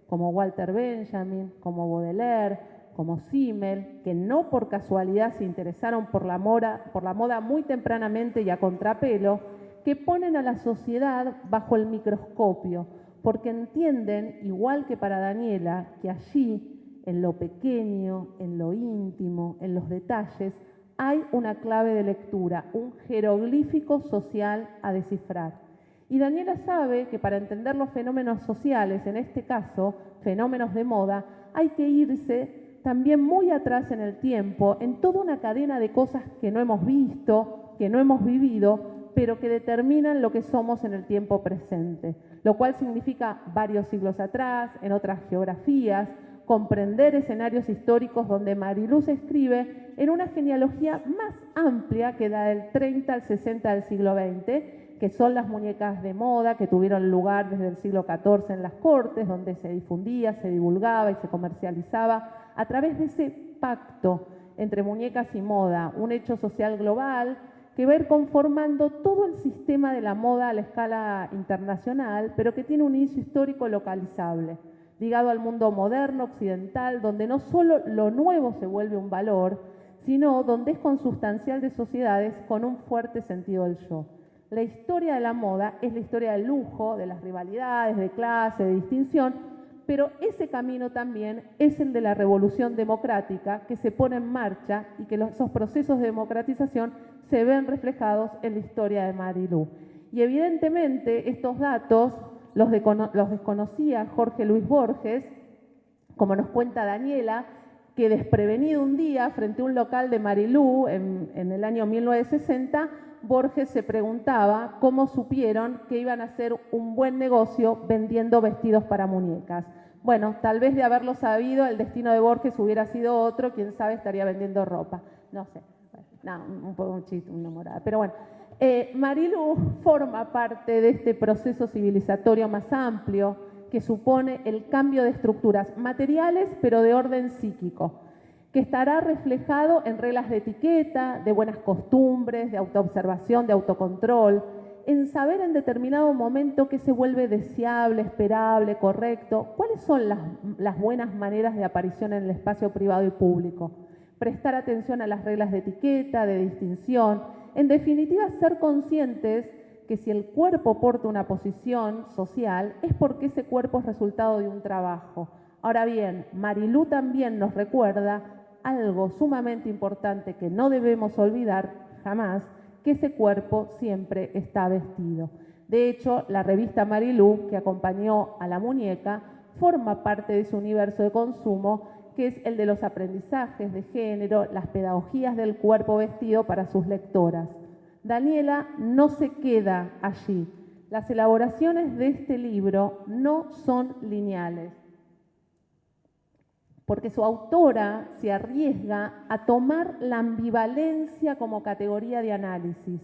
como Walter Benjamin, como Baudelaire, como Simmel, que no por casualidad se interesaron por la moda muy tempranamente y a contrapelo, que ponen a la sociedad bajo el microscopio, porque entienden, igual que para Daniela, que allí, en lo pequeño, en lo íntimo, en los detalles, hay una clave de lectura, un jeroglífico social a descifrar. Y Daniela sabe que para entender los fenómenos sociales, en este caso, fenómenos de moda, hay que irse también muy atrás en el tiempo, en toda una cadena de cosas que no hemos visto, que no hemos vivido, pero que determinan lo que somos en el tiempo presente, lo cual significa varios siglos atrás, en otras geografías, comprender escenarios históricos donde Mariluz escribe en una genealogía más amplia que la del 30 al 60 del siglo XX, que son las muñecas de moda que tuvieron lugar desde el siglo XIV en las cortes, donde se difundía, se divulgaba y se comercializaba a través de ese pacto entre muñecas y moda, un hecho social global que va a ir conformando todo el sistema de la moda a la escala internacional, pero que tiene un inicio histórico localizable, ligado al mundo moderno, occidental, donde no solo lo nuevo se vuelve un valor, sino donde es consustancial de sociedades con un fuerte sentido del yo. La historia de la moda es la historia del lujo, de las rivalidades, de clase, de distinción, pero ese camino también es el de la revolución democrática que se pone en marcha y que esos procesos de democratización se ven reflejados en la historia de Marilú. Y evidentemente estos datos los desconocía Jorge Luis Borges, como nos cuenta Daniela, que desprevenido un día frente a un local de Marilú en el año 1960, Borges se preguntaba cómo supieron que iban a hacer un buen negocio vendiendo vestidos para muñecas. Bueno, tal vez de haberlo sabido, el destino de Borges hubiera sido otro, quién sabe, estaría vendiendo ropa. No sé, no, un poco un chiste, una morada. Pero bueno, Marilú forma parte de este proceso civilizatorio más amplio que supone el cambio de estructuras materiales, pero de orden psíquico, que estará reflejado en reglas de etiqueta, de buenas costumbres, de autoobservación, de autocontrol, en saber en determinado momento qué se vuelve deseable, esperable, correcto, cuáles son las buenas maneras de aparición en el espacio privado y público, prestar atención a las reglas de etiqueta, de distinción, en definitiva ser conscientes que si el cuerpo porta una posición social es porque ese cuerpo es resultado de un trabajo. Ahora bien, Marilú también nos recuerda algo sumamente importante que no debemos olvidar jamás, que ese cuerpo siempre está vestido. De hecho, la revista Marilú, que acompañó a la muñeca, forma parte de ese universo de consumo que es el de los aprendizajes de género, las pedagogías del cuerpo vestido para sus lectoras. Daniela no se queda allí. Las elaboraciones de este libro no son lineales, porque su autora se arriesga a tomar la ambivalencia como categoría de análisis.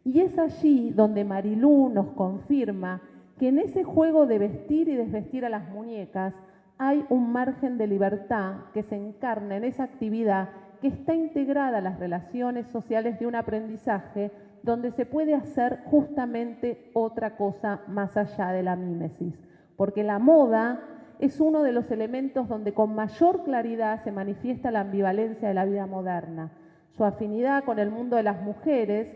Y es allí donde Marilú nos confirma que en ese juego de vestir y desvestir a las muñecas hay un margen de libertad que se encarna en esa actividad que está integrada a las relaciones sociales de un aprendizaje donde se puede hacer justamente otra cosa más allá de la mímesis. Porque la moda es uno de los elementos donde con mayor claridad se manifiesta la ambivalencia de la vida moderna. Su afinidad con el mundo de las mujeres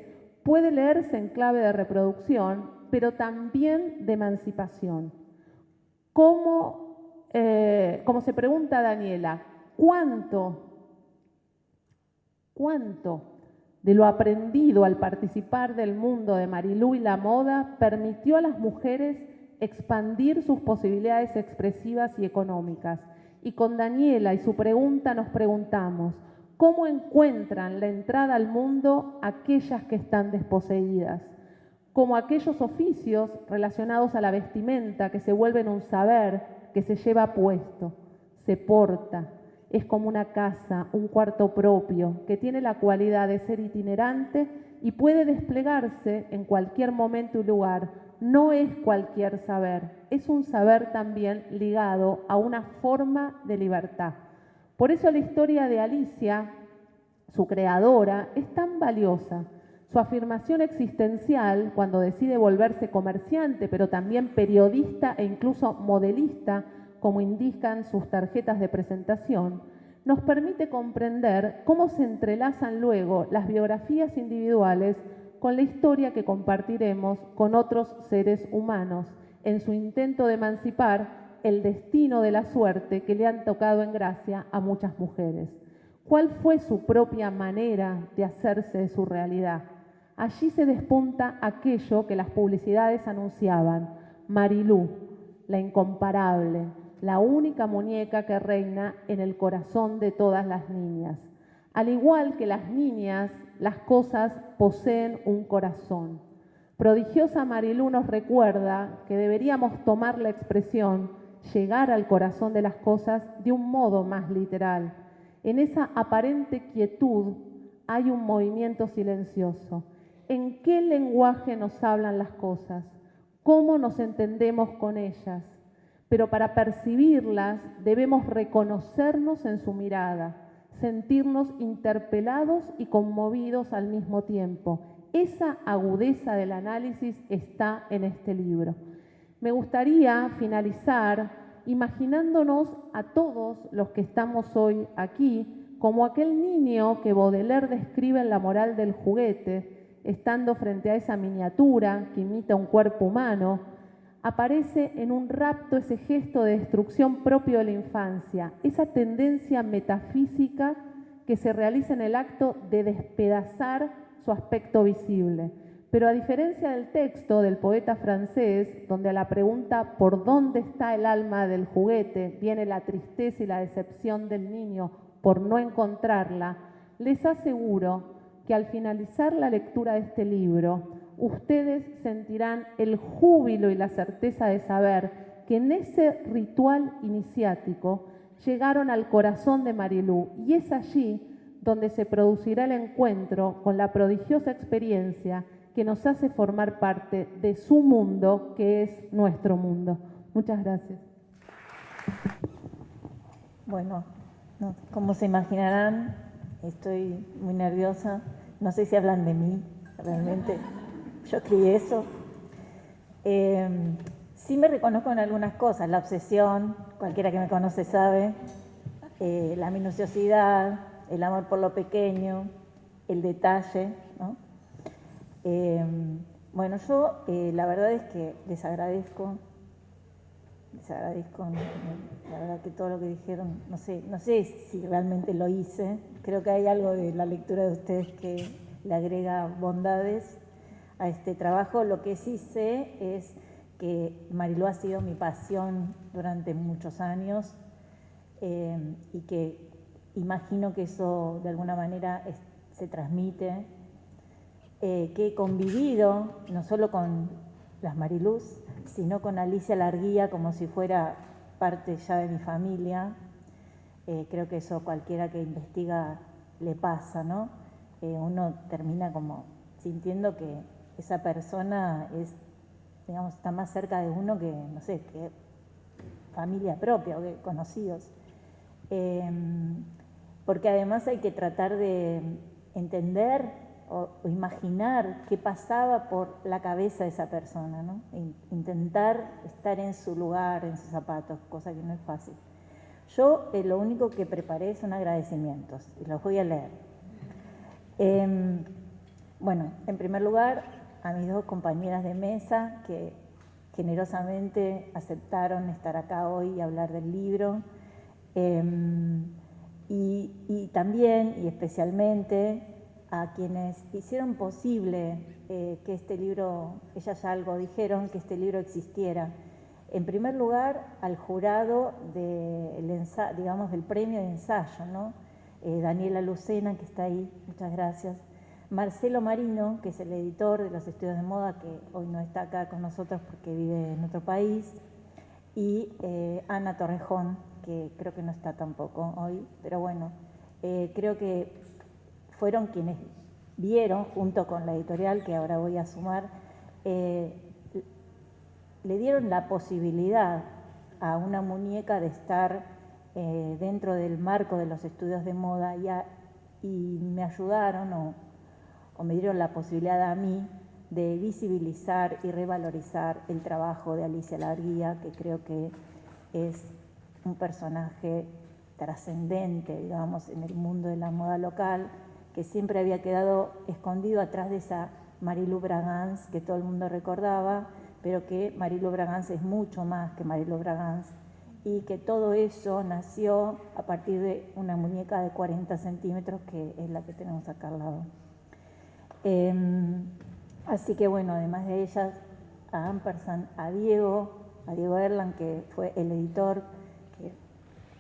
puede leerse en clave de reproducción, pero también de emancipación. Como se pregunta Daniela, ¿cuánto de lo aprendido al participar del mundo de Marilú y la moda permitió a las mujeres expandir sus posibilidades expresivas y económicas? Y con Daniela y su pregunta nos preguntamos, ¿cómo encuentran la entrada al mundo aquellas que están desposeídas? Como aquellos oficios relacionados a la vestimenta que se vuelven un saber que se lleva puesto, se porta, es como una casa, un cuarto propio, que tiene la cualidad de ser itinerante y puede desplegarse en cualquier momento y lugar. No es cualquier saber, es un saber también ligado a una forma de libertad. Por eso la historia de Alicia, su creadora, es tan valiosa. Su afirmación existencial, cuando decide volverse comerciante, pero también periodista e incluso modelista, como indican sus tarjetas de presentación, nos permite comprender cómo se entrelazan luego las biografías individuales con la historia que compartiremos con otros seres humanos en su intento de emancipar el destino de la suerte que le han tocado en gracia a muchas mujeres. ¿Cuál fue su propia manera de hacerse de su realidad? Allí se despunta aquello que las publicidades anunciaban: Marilú, la incomparable, la única muñeca que reina en el corazón de todas las niñas. Al igual que las niñas, las cosas poseen un corazón. Prodigiosa Marilú nos recuerda que deberíamos tomar la expresión llegar al corazón de las cosas de un modo más literal. En esa aparente quietud hay un movimiento silencioso. ¿En qué lenguaje nos hablan las cosas? ¿Cómo nos entendemos con ellas? Pero para percibirlas debemos reconocernos en su mirada, sentirnos interpelados y conmovidos al mismo tiempo. Esa agudeza del análisis está en este libro. Me gustaría finalizar imaginándonos a todos los que estamos hoy aquí como aquel niño que Baudelaire describe en La moral del juguete, estando frente a esa miniatura que imita un cuerpo humano. Aparece en un rapto ese gesto de destrucción propio de la infancia, esa tendencia metafísica que se realiza en el acto de despedazar su aspecto visible. Pero a diferencia del texto del poeta francés, donde a la pregunta ¿por dónde está el alma del juguete? Viene la tristeza y la decepción del niño por no encontrarla, les aseguro que al finalizar la lectura de este libro, ustedes sentirán el júbilo y la certeza de saber que en ese ritual iniciático llegaron al corazón de Marilú, y es allí donde se producirá el encuentro con la prodigiosa experiencia que nos hace formar parte de su mundo, que es nuestro mundo. Muchas gracias. Bueno, no, como se imaginarán, estoy muy nerviosa. No sé si hablan de mí, realmente. Yo escribí eso. Sí me reconozco en algunas cosas, la obsesión, cualquiera que me conoce sabe, la minuciosidad, el amor por lo pequeño, el detalle, ¿no? Bueno, yo la verdad es que les agradezco, la verdad que todo lo que dijeron, no sé si realmente lo hice, creo que hay algo de la lectura de ustedes que le agrega bondades a este trabajo. Lo que sí sé es que Marilú ha sido mi pasión durante muchos años y que imagino que eso de alguna manera se transmite, que he convivido no solo con las Marilús, sino con Alicia Larguía como si fuera parte ya de mi familia. Creo que eso cualquiera que investiga le pasa, ¿no? Uno termina como sintiendo que esa persona es, digamos, está más cerca de uno que, no sé, que familia propia o que conocidos. Porque además hay que tratar de entender o imaginar qué pasaba por la cabeza de esa persona, ¿no? Intentar estar en su lugar, en sus zapatos, cosa que no es fácil. Yo lo único que preparé son agradecimientos y los voy a leer. Bueno, en primer lugar, a mis dos compañeras de mesa que generosamente aceptaron estar acá hoy y hablar del libro. Y también y especialmente a quienes hicieron posible que este libro, ellas ya algo dijeron, que este libro existiera. En primer lugar, al jurado digamos, del premio de ensayo, ¿no? Daniela Lucena, que está ahí, muchas gracias. Marcelo Marino, que es el editor de los estudios de moda, que hoy no está acá con nosotros porque vive en otro país. Y Ana Torrejón, que creo que no está tampoco hoy, pero bueno, creo que fueron quienes vieron, junto con la editorial que ahora voy a sumar, le dieron la posibilidad a una muñeca de estar dentro del marco de los estudios de moda y me ayudaron o me dieron la posibilidad a mí de visibilizar y revalorizar el trabajo de Alicia Larguía, que creo que es un personaje trascendente, digamos, en el mundo de la moda local, que siempre había quedado escondido atrás de esa Marilou Bragans que todo el mundo recordaba, pero que Marilou Bragans es mucho más que Marilou Bragans, y que todo eso nació a partir de una muñeca de 40 centímetros, que es la que tenemos acá al lado. Así que bueno, además de ellas, a Ampersand, a Diego Erland, que fue el editor, que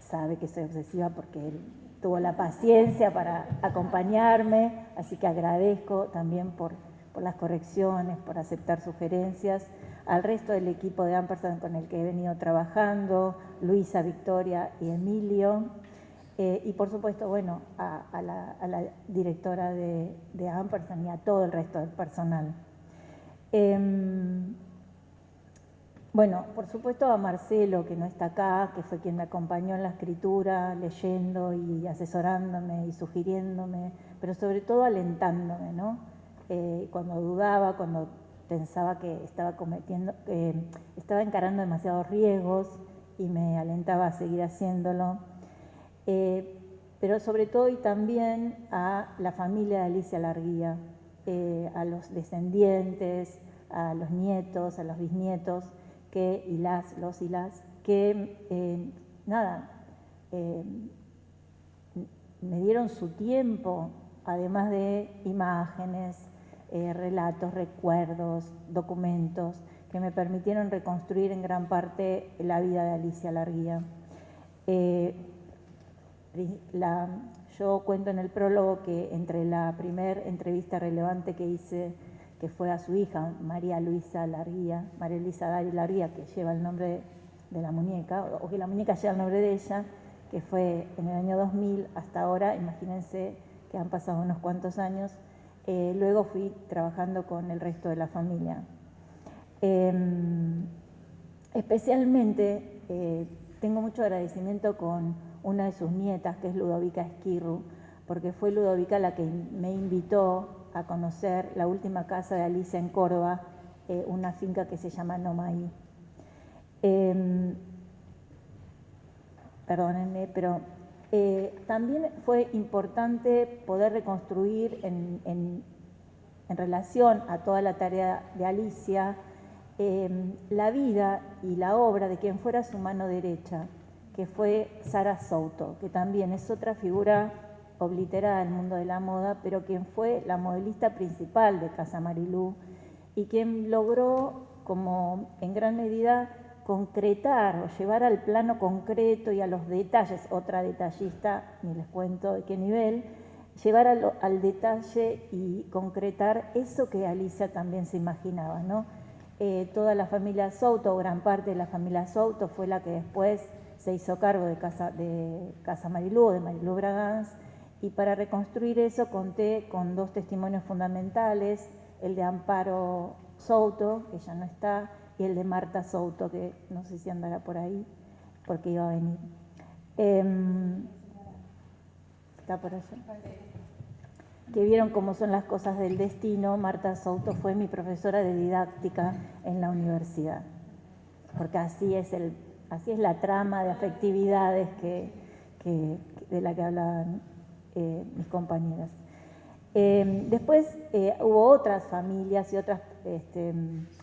sabe que soy obsesiva porque él tuvo la paciencia para acompañarme, así que agradezco también por las correcciones, por aceptar sugerencias, al resto del equipo de Ampersand con el que he venido trabajando, Luisa, Victoria y Emilio, y por supuesto, bueno, a la directora de Ampersand y a todo el resto del personal. Bueno, por supuesto a Marcelo, que no está acá, que fue quien me acompañó en la escritura, leyendo y asesorándome y sugiriéndome, pero sobre todo alentándome, ¿no? Cuando dudaba, cuando pensaba que estaba encarando demasiados riesgos y me alentaba a seguir haciéndolo. Pero sobre todo y también a la familia de Alicia Larguía, a los descendientes, a los nietos, a los bisnietos, que me dieron su tiempo, además de imágenes, relatos, recuerdos, documentos, que me permitieron reconstruir en gran parte la vida de Alicia Larguía. Yo cuento en el prólogo que entre la primera entrevista relevante que hice, que fue a su hija, María Luisa Dari Larguía, que lleva el nombre de la muñeca, o que la muñeca lleva el nombre de ella, que fue en el año 2000 hasta ahora, imagínense que han pasado unos cuantos años. Luego fui trabajando con el resto de la familia. Especialmente tengo mucho agradecimiento con una de sus nietas, que es Ludovica Esquirru, porque fue Ludovica la que me invitó a conocer la última casa de Alicia en Córdoba, una finca que se llama Nomaí. Perdónenme, pero también fue importante poder reconstruir en relación a toda la tarea de Alicia, la vida y la obra de quien fuera su mano derecha, que fue Sara Souto, que también es otra figura obliterada del mundo de la moda, pero quien fue la modelista principal de Casa Marilou y quien logró, como en gran medida, concretar o llevar al plano concreto y a los detalles, otra detallista, ni les cuento de qué nivel, llevar al detalle y concretar eso que Alicia también se imaginaba, ¿no? Toda la familia Souto, o gran parte de la familia Souto, fue la que después se hizo cargo de Casa Marilou, de Marilou Bragans, y para reconstruir eso conté con dos testimonios fundamentales, el de Amparo Souto, que ya no está, y el de Marta Souto, que no sé si andará por ahí, porque iba a venir. ¿Está por allá? Que vieron cómo son las cosas del destino. Marta Souto fue mi profesora de didáctica en la universidad, porque así es la trama de afectividades de la que hablaban mis compañeras. Después hubo otras familias y otras,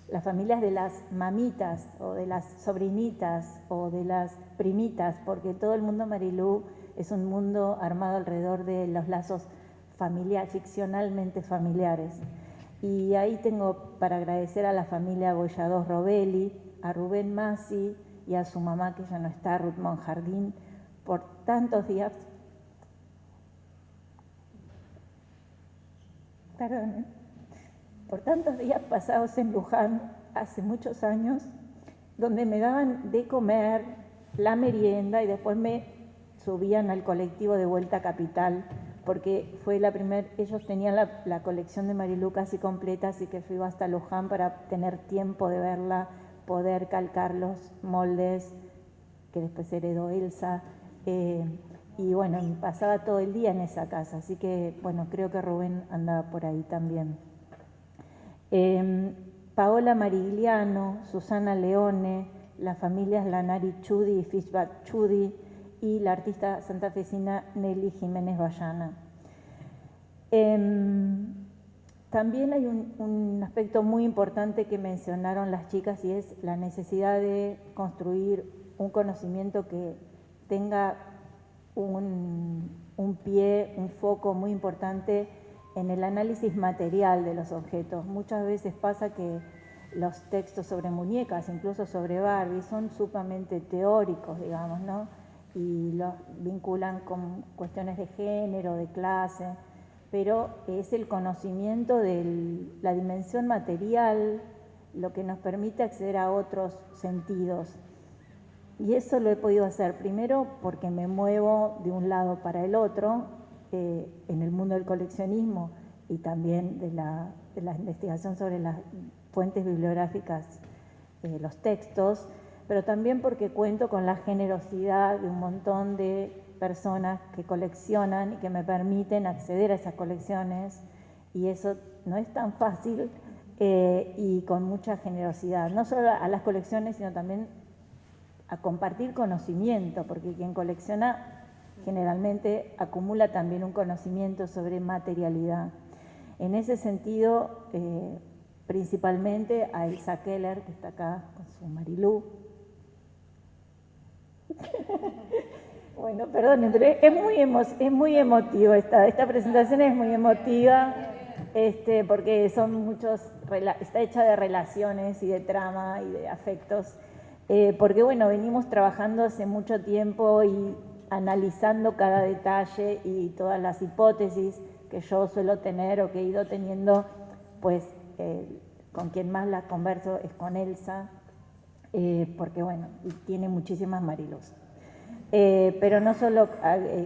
las familias de las mamitas o de las sobrinitas o de las primitas, porque todo el mundo Marilou es un mundo armado alrededor de los lazos ficcionalmente familiares. Y ahí tengo para agradecer a la familia Bollados Robelli, a Rubén Masi y a su mamá, que ya no está, Ruth Monjardín, por tantos días pasados en Luján hace muchos años, donde me daban de comer, la merienda, y después me subían al colectivo de vuelta a Capital, porque fue ellos tenían la colección de Marilú casi completa, así que fui hasta Luján para tener tiempo de verla, poder calcar los moldes que después heredó Elsa, y bueno, pasaba todo el día en esa casa, así que bueno, creo que Rubén andaba por ahí también. Paola Marigliano, Susana Leone, las familias Lanari Chudi y Fishback Chudi, y la artista santafesina Nelly Jiménez Bayana. También hay un aspecto muy importante que mencionaron las chicas, y es la necesidad de construir un conocimiento que tenga un pie, un foco muy importante en el análisis material de los objetos. Muchas veces pasa que los textos sobre muñecas, incluso sobre Barbie, son sumamente teóricos, digamos, ¿no? Y los vinculan con cuestiones de género, de clase, pero es el conocimiento de la dimensión material lo que nos permite acceder a otros sentidos. Y eso lo he podido hacer primero porque me muevo de un lado para el otro en el mundo del coleccionismo y también de la investigación sobre las fuentes bibliográficas, los textos, pero también porque cuento con la generosidad de un montón de personas que coleccionan y que me permiten acceder a esas colecciones, y eso no es tan fácil, y con mucha generosidad, no solo a las colecciones, sino también a compartir conocimiento, porque quien colecciona generalmente acumula también un conocimiento sobre materialidad. En ese sentido, principalmente a Elsa Keller, que está acá con su Marilú. Bueno, perdón, pero es muy emotivo, esta presentación es muy emotiva, porque está hecha de relaciones y de trama y de afectos, porque bueno, venimos trabajando hace mucho tiempo y analizando cada detalle y todas las hipótesis que yo suelo tener o que he ido teniendo, pues con quien más la converso es con Elsa, porque bueno, tiene muchísimas Marilús. Pero no solo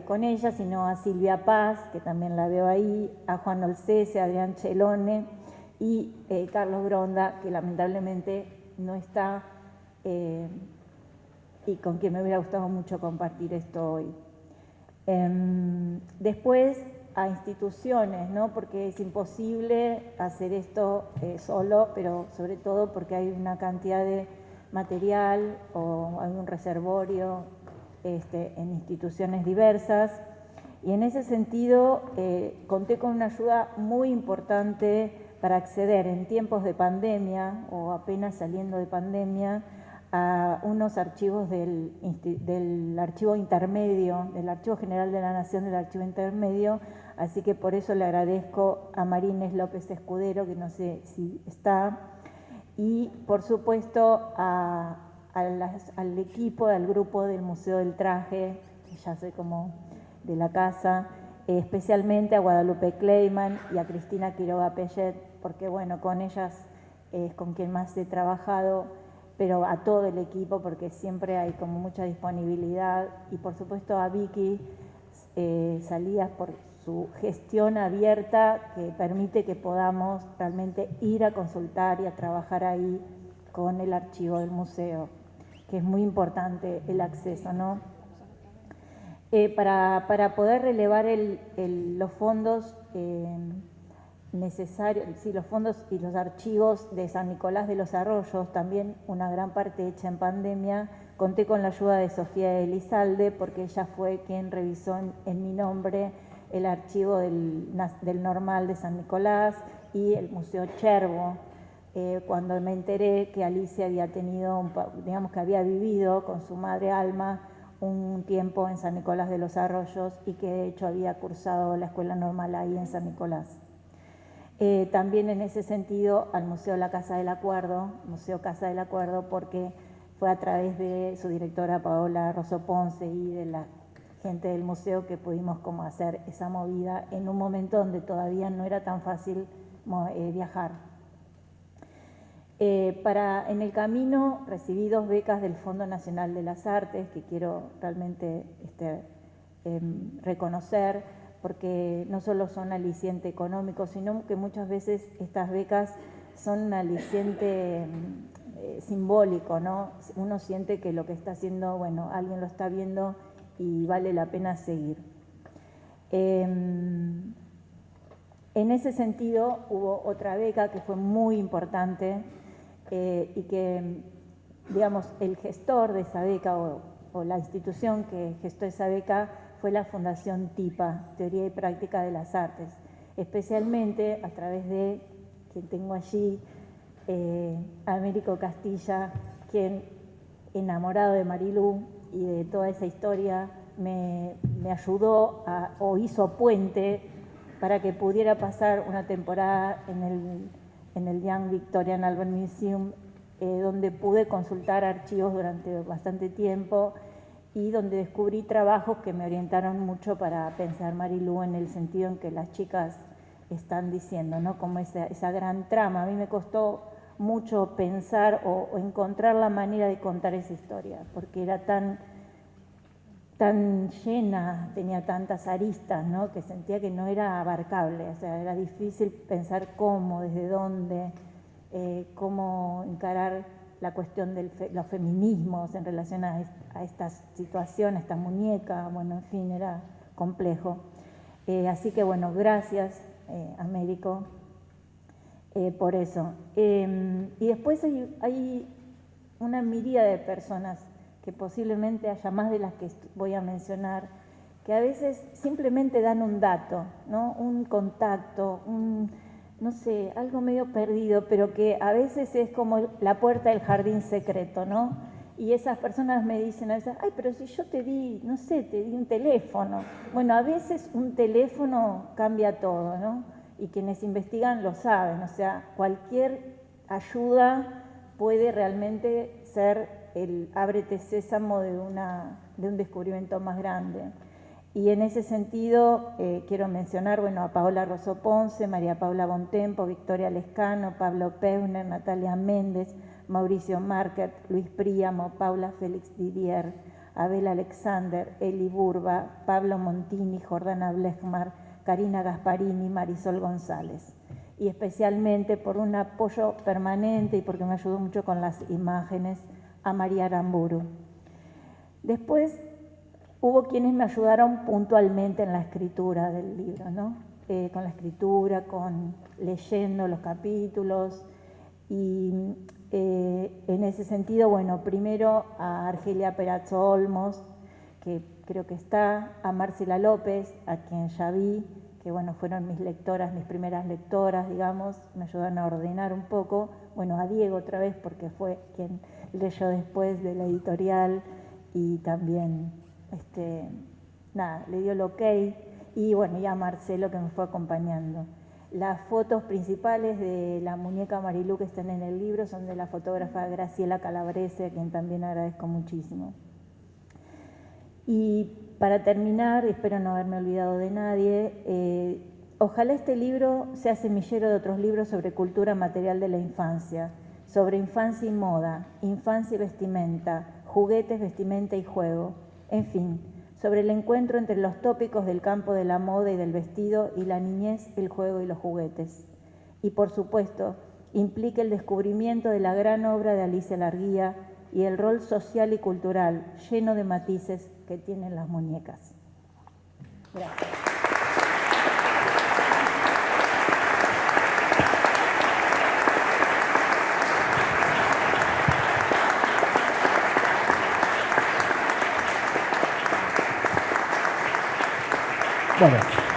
con ella, sino a Silvia Paz, que también la veo ahí, a Juan Olcese, a Adrián Chelone y Carlos Gronda, que lamentablemente no está, y con quien me hubiera gustado mucho compartir esto hoy. Después a instituciones, ¿no? Porque es imposible hacer esto solo, pero sobre todo porque hay una cantidad de material o hay un reservorio en instituciones diversas, y en ese sentido conté con una ayuda muy importante para acceder en tiempos de pandemia o apenas saliendo de pandemia a unos archivos del Archivo Intermedio, del Archivo General de la Nación, del Archivo Intermedio, así que por eso le agradezco a Marines López Escudero, que no sé si está, y por supuesto al equipo, al grupo del Museo del Traje, que ya soy como de la casa, especialmente a Guadalupe Kleiman y a Cristina Quiroga Pellet, porque bueno, con ellas es con quien más he trabajado, pero a todo el equipo, porque siempre hay como mucha disponibilidad, y por supuesto a Vicky Salías por su gestión abierta que permite que podamos realmente ir a consultar y a trabajar ahí con el archivo del museo, que es muy importante el acceso, ¿no? Para poder relevar los fondos necesarios, sí, los fondos y los archivos de San Nicolás de los Arroyos, también una gran parte hecha en pandemia, conté con la ayuda de Sofía Elizalde, porque ella fue quien revisó en mi nombre el archivo del Normal de San Nicolás y el Museo Cherbo. Cuando me enteré que Alicia había tenido, digamos que había vivido con su madre Alma un tiempo en San Nicolás de los Arroyos y que de hecho había cursado la escuela normal ahí en San Nicolás. También en ese sentido al Museo La Casa del Acuerdo, Museo Casa del Acuerdo, porque fue a través de su directora Paola Rosso Ponce y de la gente del museo que pudimos como hacer esa movida en un momento donde todavía no era tan fácil viajar. En el camino recibí 2 becas del Fondo Nacional de las Artes, que quiero realmente reconocer, porque no solo son aliciente económico, sino que muchas veces estas becas son un aliciente simbólico, ¿no? Uno siente que lo que está haciendo, bueno, alguien lo está viendo y vale la pena seguir. En ese sentido hubo otra beca que fue muy importante y que, digamos, el gestor de esa beca o la institución que gestó esa beca fue la Fundación TIPA, Teoría y Práctica de las Artes, especialmente a través de quien tengo allí, Américo Castilla, quien, enamorado de Marilú y de toda esa historia, me ayudó o hizo puente para que pudiera pasar una temporada en el Young Victorian Albert Museum, donde pude consultar archivos durante bastante tiempo y donde descubrí trabajos que me orientaron mucho para pensar Marilú en el sentido en que las chicas están diciendo, ¿no? Como esa gran trama. A mí me costó mucho pensar o encontrar la manera de contar esa historia, porque era tan llena, tenía tantas aristas, ¿no? Que sentía que no era abarcable, o sea, era difícil pensar cómo, desde dónde, cómo encarar la cuestión de los feminismos en relación a esta situación, a esta muñeca, bueno, en fin, era complejo. Así que, bueno, gracias, Américo, por eso. Y después hay una miríada de personas, que posiblemente haya más de las que voy a mencionar, que a veces simplemente dan un dato, ¿no? Un contacto, no sé, algo medio perdido, pero que a veces es como la puerta del jardín secreto, ¿no? Y esas personas me dicen a veces, ay, pero si yo te di, no sé, te di un teléfono. Bueno, a veces un teléfono cambia todo, ¿no? Y quienes investigan lo saben, o sea, cualquier ayuda puede realmente ser el ábrete sésamo de un descubrimiento más grande. Y en ese sentido quiero mencionar, bueno, a Paola Rosso Ponce, María Paula Bontempo, Victoria Lescano, Pablo Peuner, Natalia Méndez, Mauricio Márquez, Luis Príamo, Paula Félix Didier, Abel Alexander, Eli Burba, Pablo Montini, Jordana Blechmar, Karina Gasparini, Marisol González. Y especialmente por un apoyo permanente y porque me ayudó mucho con las imágenes, a María Aramburu. Después hubo quienes me ayudaron puntualmente en la escritura del libro, ¿no? Con la escritura, leyendo los capítulos y en ese sentido, bueno, primero a Argelia Perazzo Olmos, que creo que está, a Marcela López, a quien ya vi, que bueno, fueron mis lectoras, mis primeras lectoras, digamos, me ayudaron a ordenar un poco, bueno, a Diego otra vez, porque fue quien leyó después de la editorial y también, le dio el ok, y bueno, y a Marcelo que me fue acompañando. Las fotos principales de la muñeca Marilú que están en el libro son de la fotógrafa Graciela Calabrese, a quien también agradezco muchísimo. Y para terminar, espero no haberme olvidado de nadie, ojalá este libro sea semillero de otros libros sobre cultura material de la infancia, sobre infancia y moda, infancia y vestimenta, juguetes, vestimenta y juego, en fin, sobre el encuentro entre los tópicos del campo de la moda y del vestido y la niñez, el juego y los juguetes. Y por supuesto, implica el descubrimiento de la gran obra de Alicia Larguía y el rol social y cultural lleno de matices que tienen las muñecas. Gracias. Bueno.